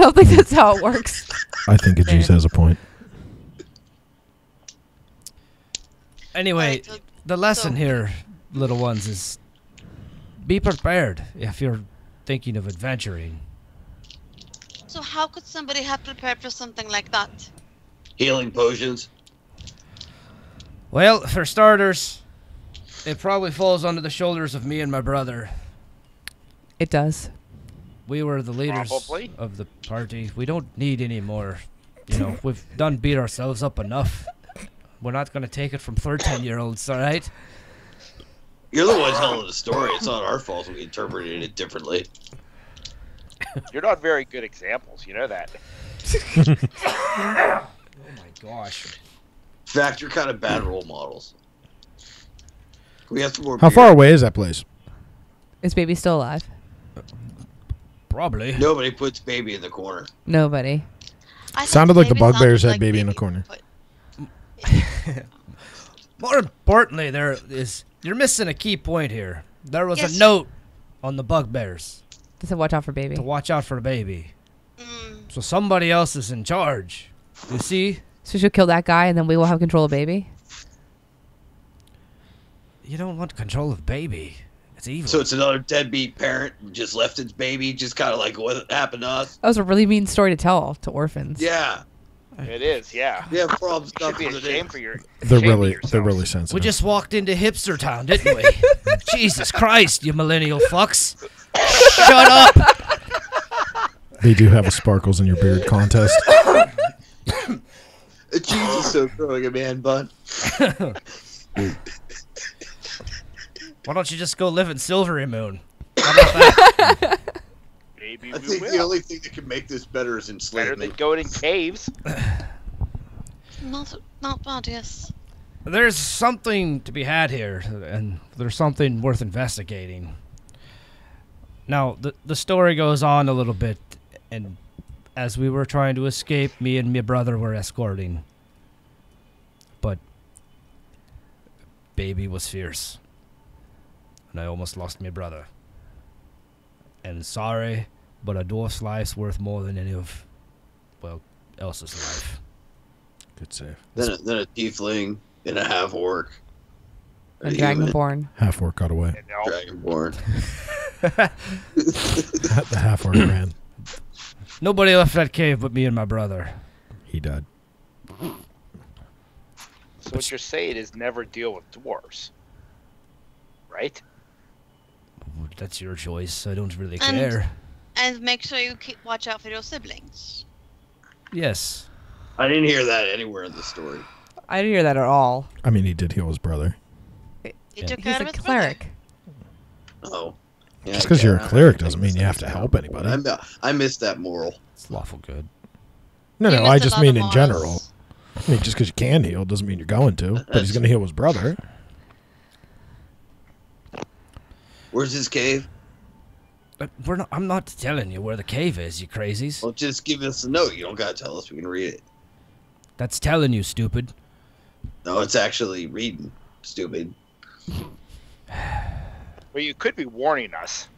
don't think that's how it works. I think Ajis has a point. Anyway, Alright, so- the lesson so- here, little ones, is be prepared if you're thinking of adventuring. So how could somebody have prepared for something like that? Healing potions. Well, for starters, it probably falls onto the shoulders of me and my brother. It does. We were the leaders Probably. of the party. We don't need any more. You know, we've done beat ourselves up enough. We're not going to take it from 13-year-olds, all right? You're the one telling the story. It's not our fault we interpreted it differently. You're not very good examples. You know that. Oh my gosh. In fact, you're kind of bad role models. Can we have some more How beer? far away is that place? Is baby still alive? Probably. Nobody puts baby in the corner. Nobody. I Sounded thought like the baby bugbears sounded had baby in the baby, corner. but- More importantly, you're missing a key point here. There was Yes. a note on the bugbears They said watch out for baby. to watch out for the baby. Mm, So somebody else is in charge. You see? So she'll kill that guy and then we will have control of baby? You don't want control of baby. It's evil. So it's another deadbeat parent who just left its baby, just kind of like what happened to us. That was a really mean story to tell to orphans. Yeah. It is. Yeah. We have problems. You should be enough with it. ashamed for your. They're ashamed of really yourselves. sensitive. We just walked into hipster town, didn't we? Jesus Christ, you millennial fucks. Shut up. They do have a sparkles in your beard contest. Jesus, so throwing a man bun. Why don't you just go live in Silvery Moon? How about that? Maybe I we think will. the only thing that can make this better is Better enslavement. than going in caves. not bad, yes. There's something to be had here, and there's something worth investigating. Now, the story goes on a little bit, and as we were trying to escape, me and my brother were escorting. But baby was fierce, and I almost lost my brother. And sorry, but a dwarf's life's worth more than any of, well, else's life. Good save. Then a tiefling and a half orc. A dragonborn. Half orc got away. And now, Dragonborn. The half orc ran. Nobody left that cave but me and my brother. He died. so what you're saying is never deal with dwarves, right? That's your choice. I don't really And- care. And make sure you watch out for your siblings. Yes. I didn't hear that anywhere in the story. I didn't hear that at all. I mean, he did heal his brother. He Yeah. took He's care a of his cleric. Oh. Yeah, Just because you're a yeah. cleric doesn't mean you have to help anybody. I missed that moral. It's lawful good. No, You no, missed I a just lot mean of in general. morals. I mean, just because you can heal doesn't mean you're going to. But he's going to heal his brother. Where's his cave? But I'm not telling you where the cave is, you crazies. Well, just give us a note. You don't gotta tell us. We can read it. That's telling you, stupid. No, it's actually reading. Stupid. Well, you could be warning us.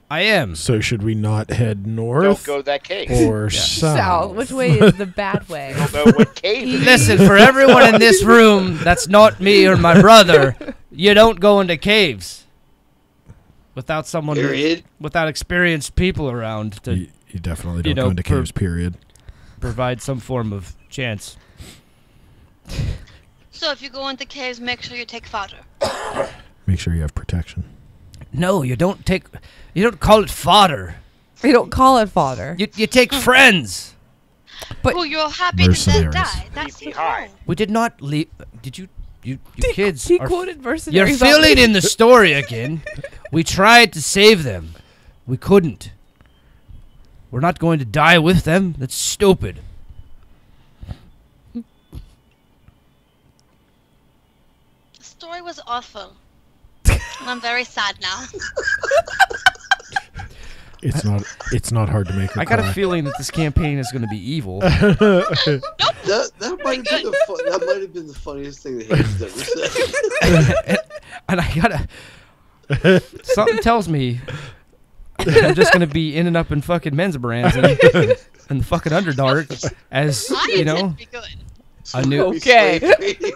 I am. So should we not head north Don't go to that cave. or south? South. Which way is the bad way? I don't know what cave it is. Listen, for everyone in this room that's not me or my brother, you don't go into caves without someone, Period. without experienced people around to You definitely don't you know, go into caves, period. provide some form of chance. So if you go into caves, make sure you take fodder. Make sure you have protection. No, you don't call it fodder. We don't call it fodder. You take friends. But- Well, you're happy that Mercenaries. died. That's Be what's high. wrong. We did not leave. Did you kids He are quoted you're mercenaries. filling in the story again. We tried to save them. We couldn't. We're not going to die with them. That's stupid. The story was awful. And I'm very sad now. It's not hard to make her I got cry. a feeling that this campaign is going to be evil. That might have been the funniest thing that Hayden's ever said. And I gotta. Something tells me I'm just gonna be in and up in fucking men's brands and the fucking Underdark as I you know. intend to be good. A new. Okay.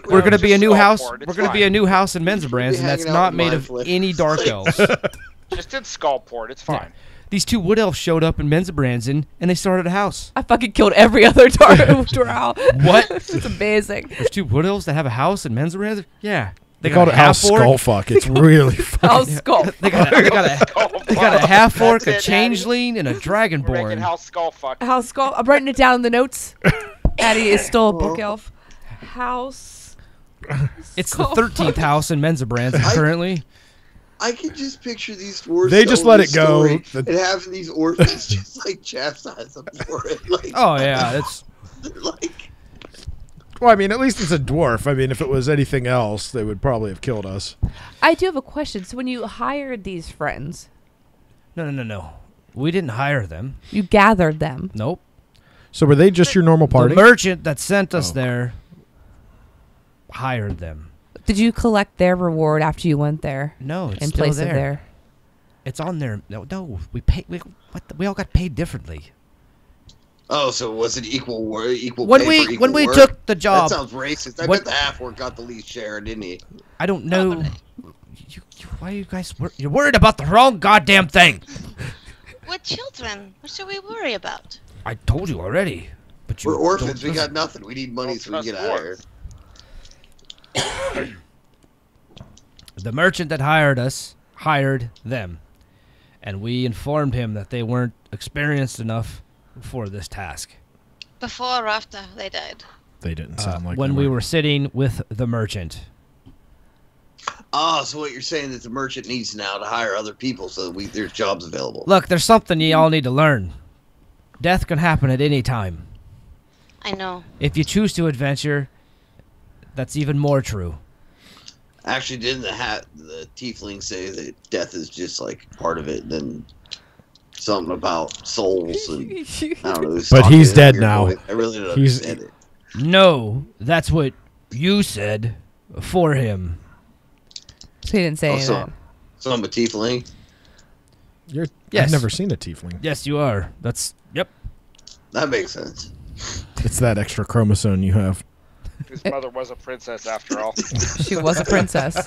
We're gonna be a new Just house. Skullport, it's We're gonna be fine. a new house in men's brands, and that's hanging out not in made my of flesh. any dark elves. Just in Skullport. It's fine. These two wood elves showed up in men's brands and they started a house. I fucking killed every other drow. What? It's amazing. There's two wood elves that have a house in men's brands. Yeah, They called it House Skullfuck. It's really fucking. House skull. They got a half orc, a That's it, changeling, and a We're making dragonborn. House Skullfuck. House skull. I'm writing it down in the notes. Addie is still a book elf. House. It's the Skullfuck. 13th house in men's brands currently. I can just picture these dwarves. They just telling let this it go. story The- and having these orphans just like chastise them for it. Like, Oh yeah, that's they're like, Well, I mean, at least it's a dwarf. I mean, if it was anything else, they would probably have killed us. I do have a question. So when you hired these friends, no. We didn't hire them. you gathered them. Nope. So were they just your normal party? The merchant that sent us Oh. there hired them. Did you collect their reward after you went there No, it's in still place there. of their? It's on there. No. We pay. We all got paid differently. oh, so was it equal pay for When equal we work? took the job, That sounds racist. I What- bet the half orc got the least share, didn't he? I don't know. Why are you guys? You're worried about the wrong goddamn thing. We're children. What should we worry about? I told you already. But you We're orphans. don't We listen. got nothing. We need money Don't so we can get trust out of here. The merchant that hired us hired them, and we informed him that they weren't experienced enough for this task. Before or after they died? They didn't sound like when they we were sitting with the merchant. Oh, so what you're saying is the merchant needs now to hire other people so that there's jobs available. Look, there's something you all need to learn. Death can happen at any time. I know. If you choose to adventure, that's even more true. Actually, didn't the tiefling say that death is just like part of it? Then something about souls and I don't know. who's But talking he's in a dead weird now. way. I really don't He's- understand it. No, that's what you said for him. So he didn't say Oh, any of that. so I'm a tiefling. You're, Yes. I've never seen a tiefling. Yes, you are. Yep. That makes sense. It's that extra chromosome you have. His mother was a princess after all. She was a princess.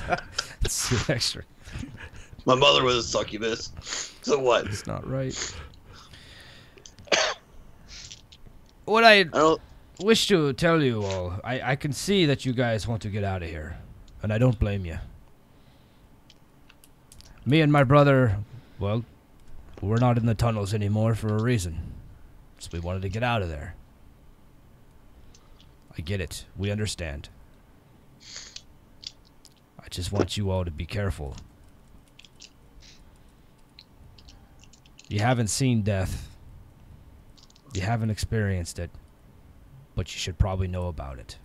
It's extra. My mother was a succubus. So what? It's not right. What I I don't. wish to tell you all, I can see that you guys want to get out of here, and I don't blame you. Me and my brother, well, we're not in the tunnels anymore for a reason. So we wanted to get out of there. I get it. We understand. I just want you all to be careful. You haven't seen death. You haven't experienced it. But you should probably know about it.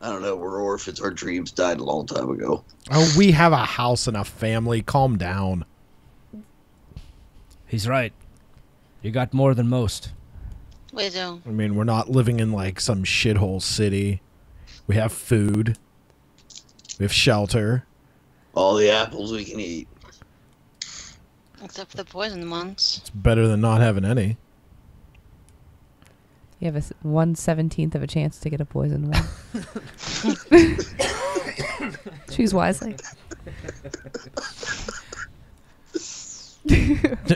I don't know. We're orphans. Our dreams died a long time ago. Oh, we have a house and a family. Calm down. He's right. You got more than most. We do. I mean, we're not living in like some shithole city. We have food. We have shelter. All the apples we can eat. Except for the poison ones. It's better than not having any. You have a 1/17 of a chance to get a poison one. Choose wisely.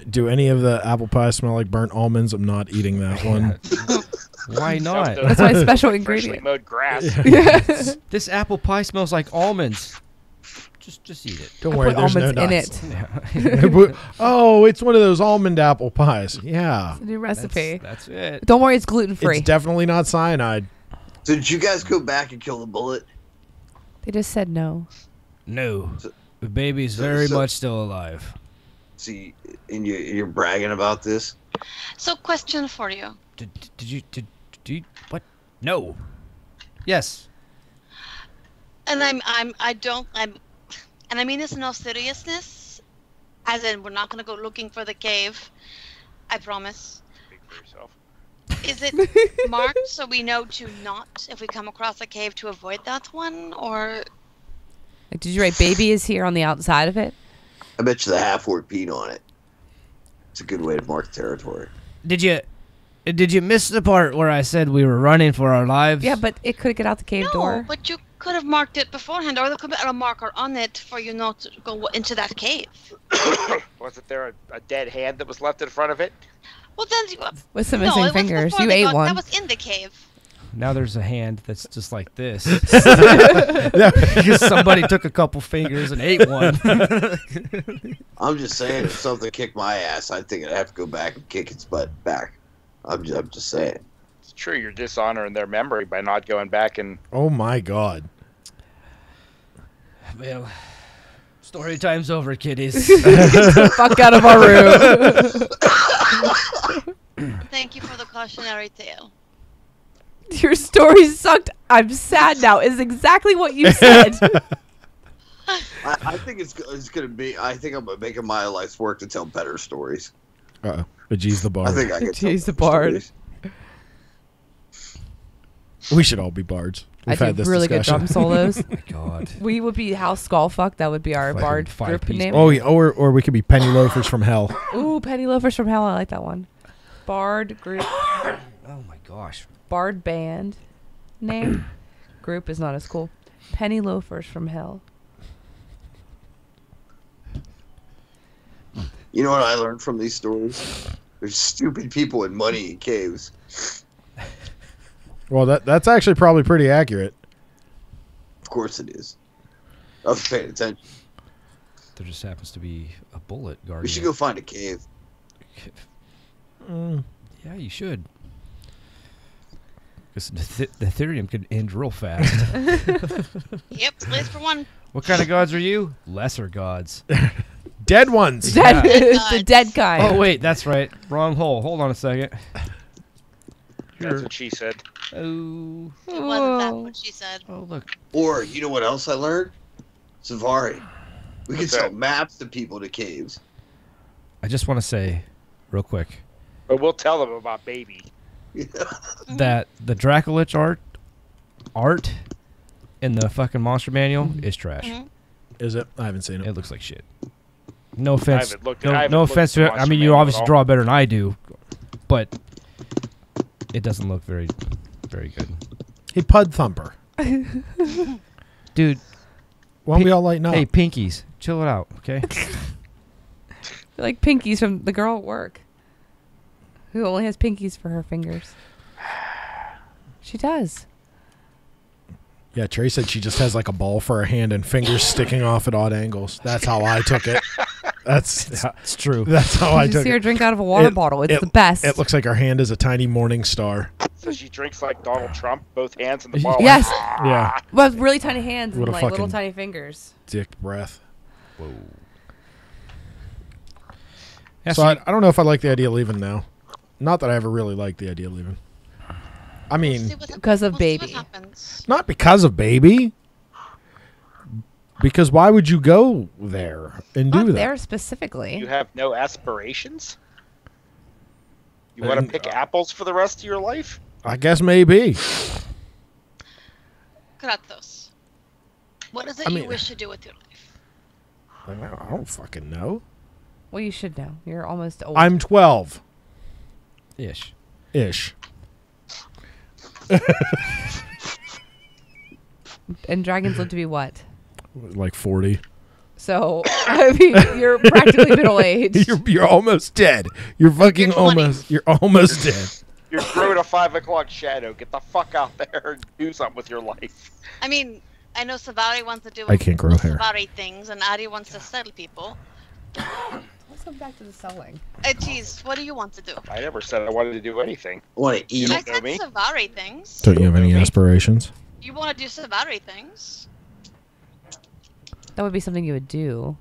Do any of the apple pies smell like burnt almonds? I'm not eating that one. Why not? That's my special Freshly ingredient. mowed grass. This apple pie smells like almonds. Just eat it. Don't I worry, put there's no almonds in nuts. it. Oh, it's one of those almond apple pies. Yeah. It's a new recipe. That's it. Don't worry, it's gluten free. It's definitely not cyanide. So did you guys go back and kill the bullet? They just said no. No. The baby's very much still alive. See, and you're bragging about this? So, question for you. Did you what? No. Yes. And I mean this in all seriousness, as in we're not going to go looking for the cave. I promise. Speak for yourself. Is it marked so we know to not, if we come across a cave, to avoid that one, or? Like, did you write "baby is here" on the outside of it? I bet you the half-orc peed on it. It's a good way to mark territory. Did you miss the part where I said we were running for our lives? Yeah, but it could get out the cave No, door. but you could have marked it beforehand, or there could be a marker on it for you not to go into that cave. Wasn't there a dead hand that was left in front of it? Well, then With some no, missing it was fingers. before You they ate got- one. That was in the cave. Now there's a hand that's just like this. Because somebody took a couple fingers and ate one. I'm just saying, if something kicked my ass, I think I'd have to go back and kick its butt back. I'm just saying. It's true, you're dishonoring their memory by not going back and... Oh my god. Well, story time's over, kiddies. Get the fuck out of our room. Thank you for the cautionary tale. Your story sucked. I'm sad now. Is exactly what you said. I think it's gonna be. I think I'm gonna make it my life's work to tell better stories. Uh-oh. Jeez the I bard. think I can. Jeez the tell better bard. stories. We should all be bards. I We've had do this really good discussion. drum solos. My God. We would be House Skullfuck. That would be our Fucking bard group five-piece name. Oh, yeah, or we could be penny loafers from hell. Ooh, Penny Loafers from Hell. I like that one. Bard group. Oh my gosh. Bard band name. Group is not as cool. Penny Loafers from Hell. You know what I learned from these stories? There's stupid people and money in caves. Well, that's actually probably pretty accurate. Of course it is. I was paying attention. There just happens to be a bullet guarding. We should it. go find a cave. Yeah, you should. Because the Ethereum could end real fast. Yep, place for one. What kind of gods are you? Lesser gods. Dead ones. Dead, Yeah. the dead kind. Oh, wait, that's right. Wrong hole. Hold on a second. That's what she said. Oh, It wasn't that what she said. oh, look. Or, you know what else I learned? Safari. We can What's sell that? maps to people to caves. I just want to say, real quick, But we'll tell them about baby. that the Dracolich art in the fucking monster manual is trash. Mhm. Is it? I haven't seen it. It looks like shit. No offense. haven't looked- No, I haven't no looked offense at the to it. I monster mean, you manual at obviously all. draw better than I do, but it doesn't look very, very good. Hey, Pud Thumper. Dude, Why don't we all lighten up? hey, pinkies, chill it out, okay? They're like pinkies from the girl at work, who only has pinkies for her fingers. She does. Yeah, Trey said she just has like a ball for her hand and fingers sticking off at odd angles. That's how I took it. That's It's true. that's how I You took see her it. drink out of a water bottle. It's the best. It looks like her hand is a tiny morning star. So she drinks like Donald Trump, both hands in the ball. Yes. Yeah, Well, with really tiny hands What and a like little fucking- tiny fingers. dick breath. Whoa. Yeah, So I don't know if I like the idea of leaving now. Not that I ever really liked the idea of leaving. I mean, Because of We'll see what baby. happens. not because of baby. Because why would you go there and do Not that? there specifically. You have no aspirations? You want to pick apples for the rest of your life? I guess maybe. Kratos, what is it I mean- you wish to do with your life? I don't fucking know. Well, you should know. You're almost old. I'm 12 Ish. ish. And dragons live to be what? Like 40. So, I mean, you're practically middle age. You're almost dead. You're fucking You're 20. almost. You're almost dead. You're growing a 5 o'clock shadow. Get the fuck out there and do something with your life. I mean, I know Savari wants to do I can't grow hair. Savari things, and Adi wants to settle people. Let's go back to the selling. Geez, what do you want to do? I never said I wanted to do anything. I want to eat. You I don't know said me. Savari things. Don't you have any aspirations? You want to do Savari things? That would be something you would do.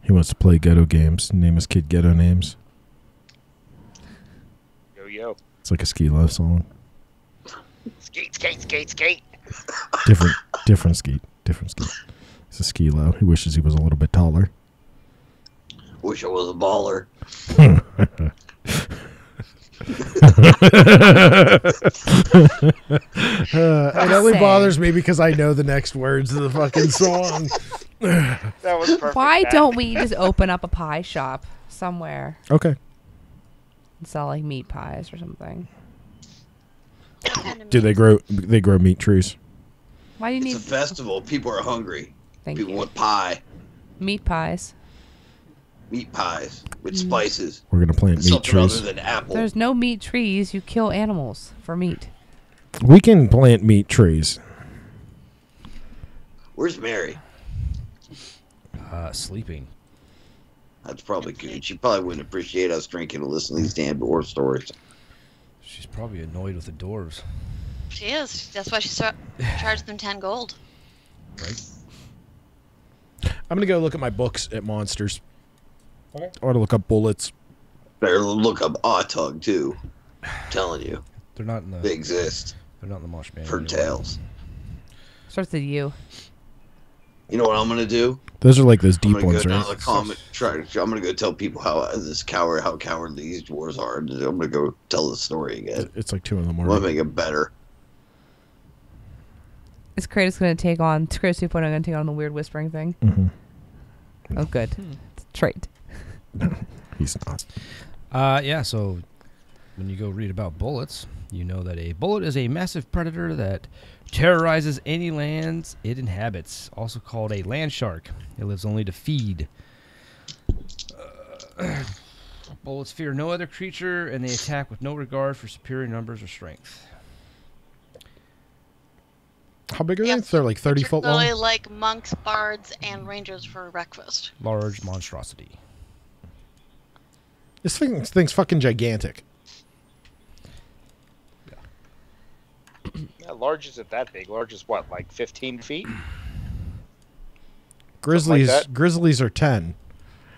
He wants to play ghetto games. Name his kid ghetto names. Yo, yo. It's like a Ski Love song. Skate, skate, skate, skate. Different Skeet. Different Skeet. It's a Ski Low. He wishes he was a little bit taller. Wish I was a baller. It only Say. bothers me because I know the next words of the fucking song. That was perfect. Why Matt. don't we just open up a pie shop somewhere Okay. and sell like meat pies or something? What kind of Do meat? they grow meat trees? Why do you It's a need festival. People are hungry. Thank People you. want pie, meat pies? meat pies with spices. We're gonna plant And meat something other trees. than apple. There's no meat trees. You kill animals for meat. We can plant meat trees. Where's Mary? Sleeping. That's probably good. She probably wouldn't appreciate us drinking and listening to these damn war stories. She's probably annoyed with the dwarves. She is. That's why she charged them 10 gold. Right? I'm gonna go look at my books at monsters. Or to look up bullets. Better look up Autug too. I'm telling you, They're not in the. they exist. They're not in the Mosh Band. For tales. Starts with you. You know what I'm gonna do? Those are like those I'm deep gonna ones, go down right? the comment. I'm gonna go tell people how cowardly these dwarves are. And I'm gonna go tell the story again. It's like 2 in the I'm gonna morning. make it better. Is Kratos going to take on Kratos 2.0 going to take on the weird whispering thing? Mm-hmm. Oh, good. It's a trait. He's not. Yeah, so when you go read about bullets, you know that a bullet is a massive predator that terrorizes any lands it inhabits, also called a land shark. It lives only to feed. Bullets fear no other creature, and they attack with no regard for superior numbers or strength. How big are Yes. they? They're like 30 foot Particularly long. like monks, bards, and rangers for breakfast. Large monstrosity. This thing's fucking gigantic. Yeah, large isn't that big. Large is what, like 15 feet? Grizzlies are 10.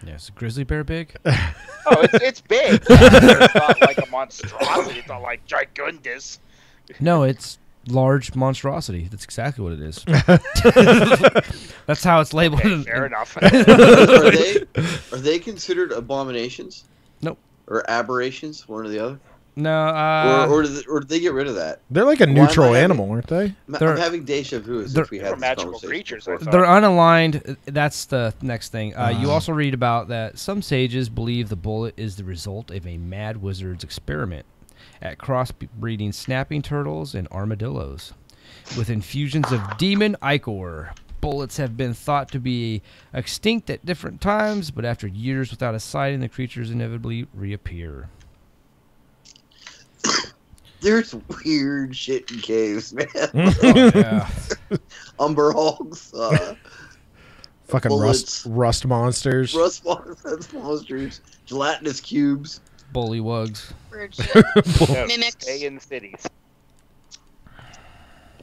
Yeah, is a grizzly bear big? Oh, it's big. It's not like a monstrosity. It's not like gigundous. No, it's large monstrosity. That's exactly what it is. That's how it's labeled. Okay, fair enough. Are they considered abominations? Nope. Or aberrations? One or the other? No, Or did they get rid of that? They're like a Why am I neutral having- animal, aren't they? They're- I'm having deja vu as they're- if we had They're this magical conversation creatures, before. I thought. they're unaligned. That's the next thing. You also read about that some sages believe the bullet is the result of a mad wizard's experiment at crossbreeding snapping turtles and armadillos. With infusions of demon ichor, bullets have been thought to be extinct at different times, but after years without a sighting, the creatures inevitably reappear. There's weird shit in caves, man. Oh, yeah. Umber hulks, Fucking Bullets. rust monsters. rust monsters, gelatinous cubes. Bullywugs. Weird shit. No, Mimics. stay in cities.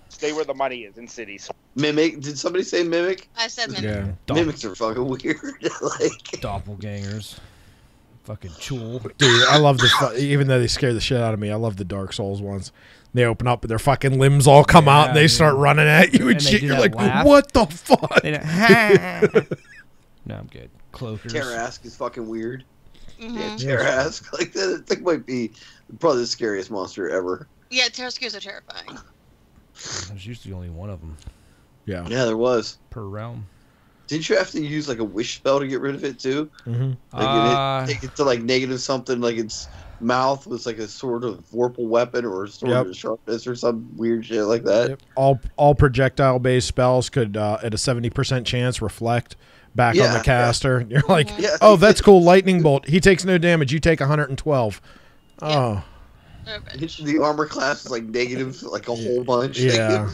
Stay where the money is, in cities. Mimic. Did somebody say mimic? I said mimic. Yeah. Mimics are fucking weird. Like, Doppelgangers. Fucking chul. Dude, I love this. Even though they scare the shit out of me, I love the Dark Souls ones. They open up and their fucking limbs all come out and they Yeah, start running at you and, and they shit. do You're that like, laugh. what the fuck? They don't- no, I'm good. Cloakers. Tarask is fucking weird. Mm-hmm. Yeah, Yeah, Tarask. Like, that thing might be probably the scariest monster ever. Terrascoos are terrifying. There's usually only one of them Yeah. Yeah, there was. per realm. Didn't you have to use like a wish spell to get rid of it too? Mm-hmm. Like take it to like negative something, like its mouth was like a sort of vorpal weapon or a sort of sharpness or some weird shit like that. Yep. All projectile based spells could at a 70% chance reflect back on the caster. You're like, Yeah. oh, that's cool. Lightning bolt. He takes no damage. You take 112. Oh, The armor class is like negative, like a whole bunch. Yeah.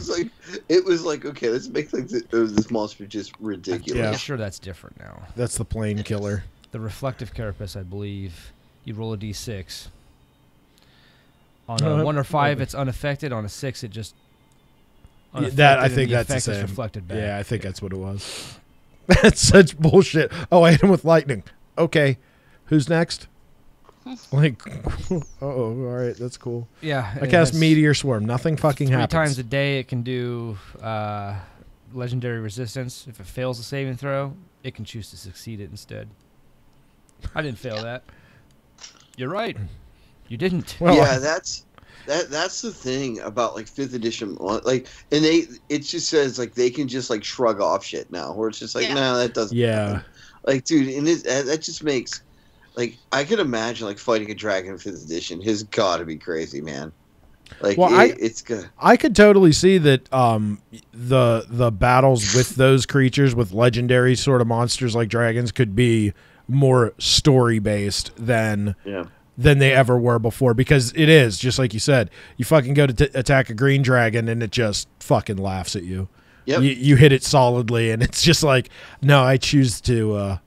It was like okay, let's make like this monster just ridiculous. I'm sure that's different now. that's the plane killer. The reflective carapace, I believe, you roll a d6. On a 1 or 5, it's unaffected. On a 6, it just That I unaffected, and think the that's the effect is same. reflected back. Yeah, I think that's what it was. That's such bullshit. Oh, I hit him with lightning. Okay, who's next? Like, all right, that's cool. Yeah. I and cast that's Meteor Swarm. Nothing fucking 3 happens. times a day. It can do legendary resistance. If it fails a saving throw, it can choose to succeed it instead. I didn't fail that. You're right. You didn't. Well, yeah, that's the thing about like 5th edition, like, and it just says like they can just like shrug off shit now, where it's just like, no, that doesn't. Yeah. happen. Like, dude, and that just makes, like, I could imagine like fighting a dragon in 5th edition. Has got to be crazy, man. Like, Well, it's good. I could totally see that the battles with those creatures, with legendary sort of monsters like dragons, could be more story based than they ever were before, because it is just like you said. You fucking go to attack a green dragon and it just fucking laughs at you. Yep. You hit it solidly and it's just like, no, I choose to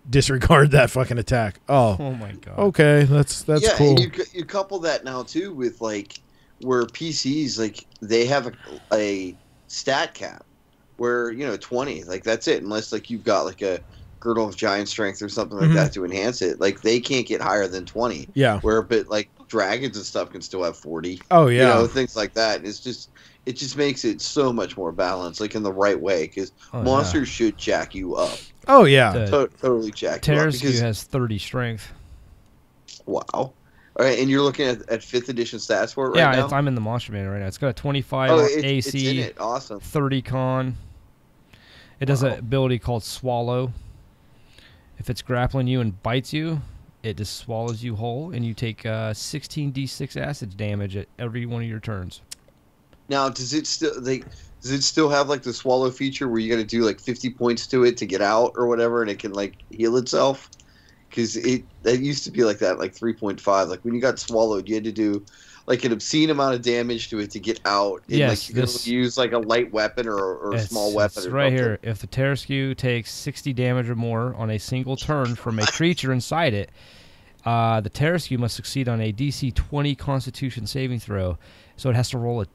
disregard that fucking attack. Oh my god. okay, that's cool. And you couple that now too with like where PCs, like, they have a stat cap where 20, like, that's it, unless like you've got like a girdle of giant strength or something like that to enhance it. Like, they can't get higher than 20. Yeah. Where but like dragons and stuff can still have 40. Oh yeah. Things like that. It just makes it so much more balanced, like in the right way, because monsters should jack you up. Oh yeah. Totally jack you up. Terrascoos has 30 strength. Wow. All right, and you're looking at 5th edition stats for it right now? Yeah, I'm in the monster manual right now. It's got a 25 AC, it's in it. Awesome. 30 con. It does an ability called Swallow. If it's grappling you and bites you, it just swallows you whole, and you take 16d6 acid damage at every one of your turns. Now, does it still have like the swallow feature where you got to do like 50 points to it to get out or whatever, and it can like heal itself? Because that used to be like that, like 3.5. Like when you got swallowed, you had to do like an obscene amount of damage to it to get out. And Yes, like you could use like a light weapon or a small weapon. It's or right something. here. If the Terrascue takes 60 damage or more on a single turn from a creature inside it, the Terrascue must succeed on a DC 20 Constitution saving throw. So it has to roll a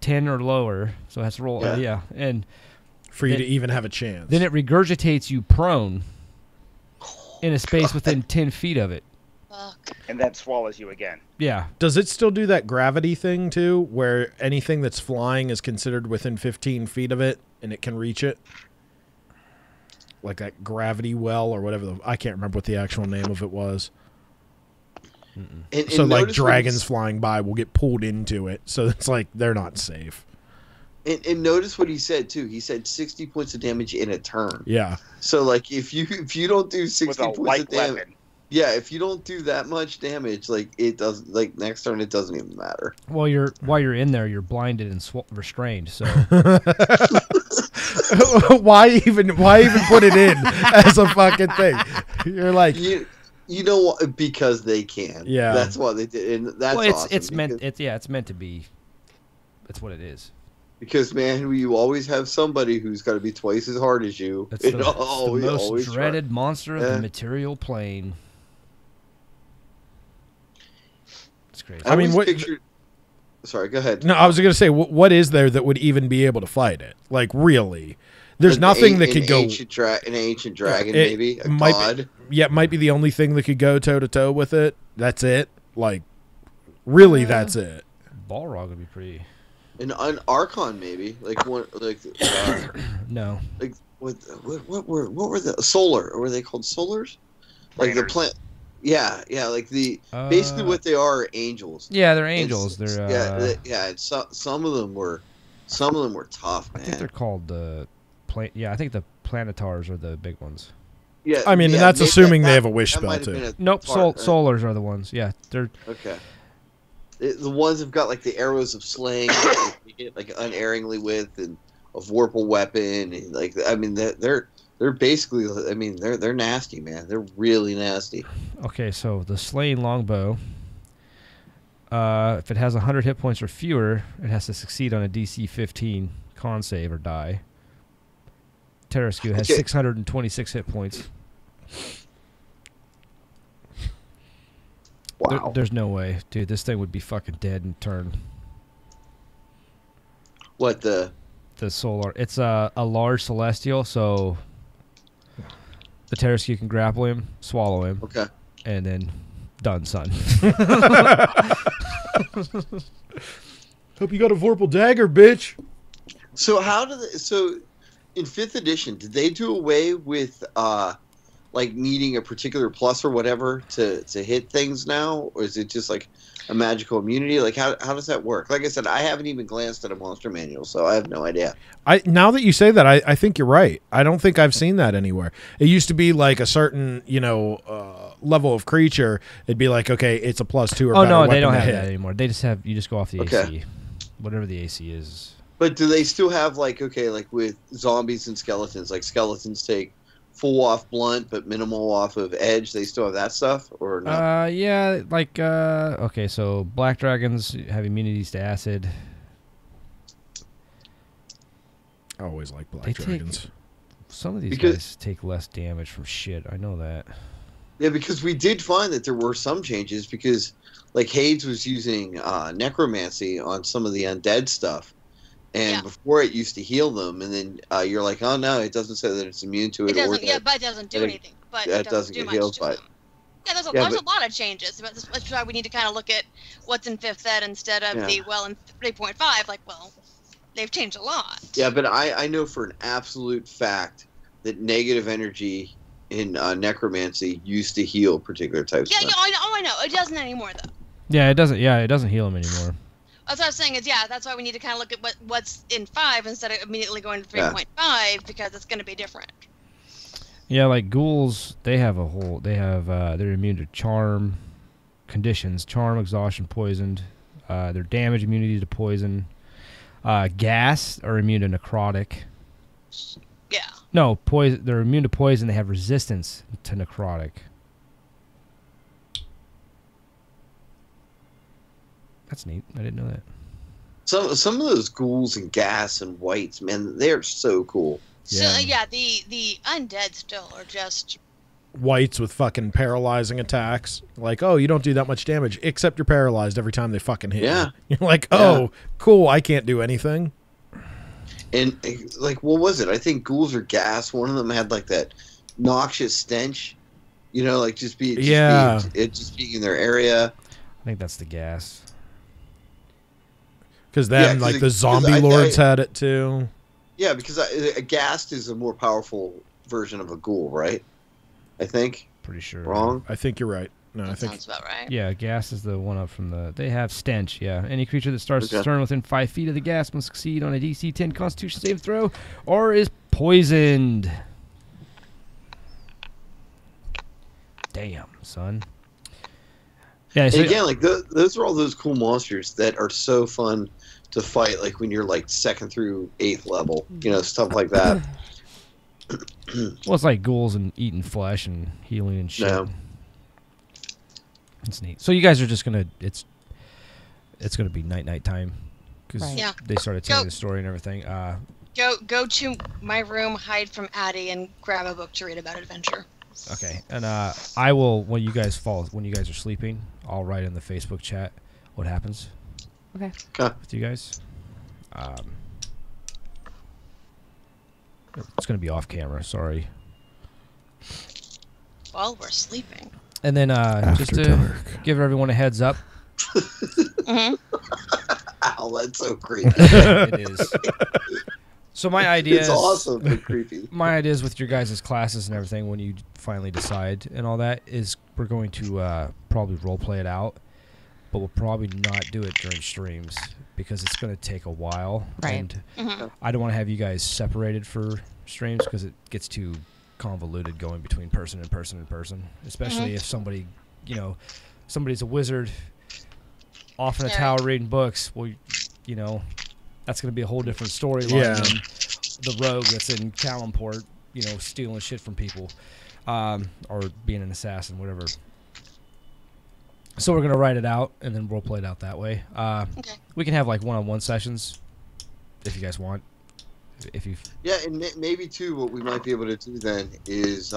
10 or lower. So it has to roll, and For you to even have a chance. then it regurgitates you prone in a space within 10 feet of it. Fuck. And then swallows you again. Yeah. Does it still do that gravity thing too, where anything that's flying is considered within 15 feet of it and it can reach it? Like that gravity well or whatever. I can't remember what the actual name of it was. And So like notice when dragons he's- flying by will get pulled into it. So it's like they're not safe. And notice what he said too. He said 60 points of damage in a turn. Yeah. So like if you don't do 60 With a points light of damage, weapon. yeah, if you don't do that much damage, like it does, like next turn it doesn't even matter. While you're in there, you're blinded and restrained. So why even put it in as a fucking thing? You're like, You know what? Because they can. Yeah. That's why they did, and that's awesome. it's meant because- it's meant to be. That's what it is. Because man, you always have somebody who's got to be twice as hard as you. That's the, Always- most always dreaded monster of Yeah. the material plane. It's crazy. I mean, always what- pictured- Sorry, go ahead. no, I was gonna say, what is there that would even be able to fight it? Like really, there's nothing that could go. An ancient dragon, It maybe a might god. Be, yeah, it might be the only thing that could go toe to toe with it. That's it. Like, really, that's it. Balrog would be pretty. An Archon maybe, like one, like No. like what were the solar? Or were they called solars? Like the Planers. plant. Yeah, like basically what they are angels. Yeah, they're And angels. They're yeah. And some of them were tough, I man. think they're called the Yeah, I think the Planetars are the big ones. Yeah, I mean, yeah, that's maybe assuming they have a wish that spell, might have too. been a Nope, part- Solars are the ones. Yeah, they're Okay. The ones have got like the arrows of slaying, that you hit like unerringly with, and a vorpal weapon, and like I mean they're basically, I mean they're nasty, man. They're really nasty. okay. So the Slaying Longbow. If it has 100 hit points or fewer, it has to succeed on a DC 15 con save or die. Terraskew has Okay. 626 hit points. Wow. There's no way, dude. This thing would be fucking dead in turn. What the? The solar. It's a large celestial, so the Terraskew can grapple him, swallow him, Okay. and then done, son. Hope you got a Vorpal dagger, bitch. So so in 5th edition, did they do away with like needing a particular plus or whatever to hit things now, or is it just like a magical immunity? Like how does that work? Like I said, I haven't even glanced at a monster manual, so I have no idea. Now that you say that, I think you're right. I don't think I've seen that anywhere. It used to be like a certain, level of creature. It'd be like, okay, it's a +2 or Oh better no, they weapon don't to have hit. that anymore. They just have you just go off the Okay. AC, whatever the AC is. But do they still have like with zombies and skeletons? Like skeletons take full off blunt, but minimal off of edge. They still have that stuff, or no? Yeah, like okay, so black dragons have immunities to acid. I always like black They take- dragons. Some of these Because- guys take less damage from shit. I know that. Yeah, because we did find that there were some changes because, like, Hades was using necromancy on some of the undead stuff, and Yeah. before it used to heal them, and then you're like, oh no, it doesn't say that it's immune to it. It doesn't. or Yeah, that, but it doesn't do that it- anything. But that it doesn't doesn't do get much healed to by it. them. Yeah, there's Yeah, a but- lot of changes. But that's why we need to kind of look at what's in 5th ed instead of Yeah. in 3.5. Like, well, they've changed a lot. Yeah, but I know for an absolute fact that negative energy in necromancy used to heal particular types. Yeah, of yeah, I know. It doesn't anymore though. Yeah, it doesn't. Yeah, it doesn't heal him anymore. That's what I was saying is, yeah, that's why we need to kind of look at what's in 5 instead of immediately going to Yeah. 3.5 because it's going to be different. Yeah, like ghouls, they have they're immune to charm conditions, charm, exhaustion, poisoned. Their damage immunity to poison. Gas are immune to necrotic. Yeah. No, poison. They're immune to poison. They have resistance to necrotic. That's neat. I didn't know that. Some of those ghouls and gas and whites, man, they're so cool. So Yeah. the undead still are just Whites with fucking paralyzing attacks. Like, oh, you don't do that much damage, except you're paralyzed every time they fucking hit Yeah. you. You're like, oh, cool, I can't do anything. And like, what was it? I think ghouls or gas. One of them had like that noxious stench. Like just being in their area. I think that's the gas. Because then, Yeah, like, 'cause the zombie I- lords had it too. Yeah, because a ghast is a more powerful version of a ghoul, right? I think. Pretty sure. Wrong. I think you're right. No, I that think sounds about right. Yeah, gas is the one up from the. They have stench. Yeah, any creature that starts its Okay. turn within 5 feet of the gas must succeed on a DC 10 Constitution save throw, or is poisoned. Damn, son. Yeah, so And again, like those are all those cool monsters that are so fun to fight. Like when you're like 2nd through 8th level, stuff like that. well, it's like ghouls and eating flesh and healing and shit. Yeah. It's neat. So you guys are just gonna it's gonna be night time because Right. Yeah. they started telling Go. the story and everything. Go to my room, hide from Addie, and grab a book to read about adventure. Okay, and I will when you guys are sleeping, I'll write in the Facebook chat what happens Okay. with you guys. It's gonna be off camera. Sorry. While we're sleeping. And then just After to dark. give everyone a heads up, Mm-hmm. Wow, that's so creepy. It is. So my idea It's is awesome but creepy. my ideas with your guys' classes and everything when you finally decide and all that is we're going to probably role play it out, but we'll probably not do it during streams because it's going to take a while. Right. And I don't want to have you guys separated for streams because it gets too convoluted going between person and person and person, especially if somebody, somebody's a wizard off in a tower reading books. Well, that's going to be a whole different storyline than the rogue that's in Calimport, stealing shit from people, or being an assassin, whatever. So we're going to write it out and then role play it out that way. Okay. We can have like one-on-one sessions if you guys want. If you And maybe too, what we might be able to do then is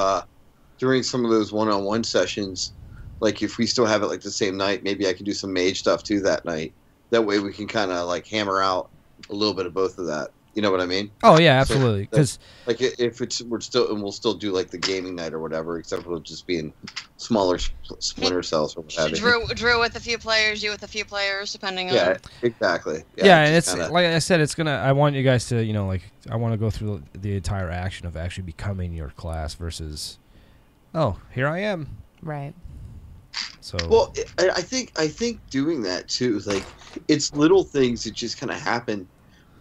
during some of those one-on-one sessions, like if we still have it like the same night, maybe I can do some mage stuff too that night. That way we can kind of like hammer out a little bit of both of that. You know what I mean? Oh yeah, absolutely. Because like if we'll still do like the gaming night or whatever, except for just being smaller splinter cells or what have you. Drew with a few players, you with a few players, depending on. Yeah, exactly. Yeah, and it's like I said, it's gonna. I want you guys to, I want to go through the entire action of actually becoming your class versus, oh, here I am. Right. So. Well, I think doing that too, like it's little things that just kind of happen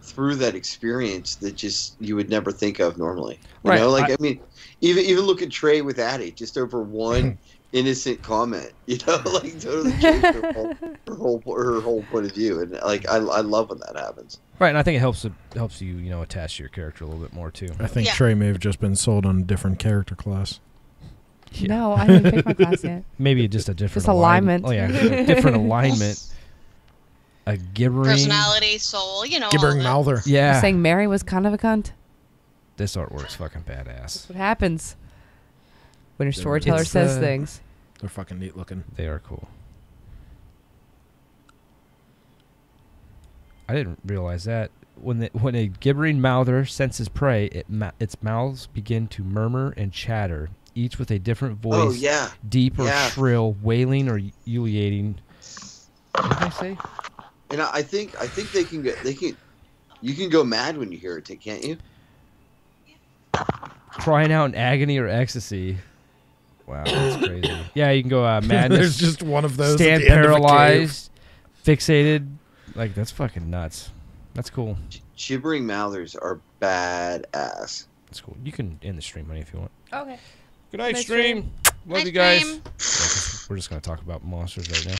through that experience that just you would never think of normally. You know, like I mean, even look at Trey with Addie, just over one innocent comment, like totally changed her whole point of view, and like I love when that happens. Right, and I think it helps you, attach to your character a little bit more too. I think Trey may have just been sold on a different character class. Yeah. No, I didn't pick my class yet. Maybe just a different alignment. Oh yeah, a different alignment. A gibbering personality, soul, Gibbering mouther. Yeah. You're saying Mary was kind of a cunt? This artwork's fucking badass. That's what happens when your storyteller says things. They're fucking neat looking. They are cool. I didn't realize that. When a gibbering mouther senses prey, its mouths begin to murmur and chatter, each with a different voice. Oh yeah. Deep or shrill, wailing or ululating. What did I say? And I think you can go mad when you hear it, can't you? Crying out in agony or ecstasy. Wow, that's crazy. Yeah, you can go madness. There's just one of those. Stand at the end paralyzed, fixated. Like that's fucking nuts. That's cool. Gibbering mouthers are badass. That's cool. You can end the stream, honey, if you want. Okay. Good night, Nice stream. Love Nice you guys. stream. Yeah, we're just gonna talk about monsters right now.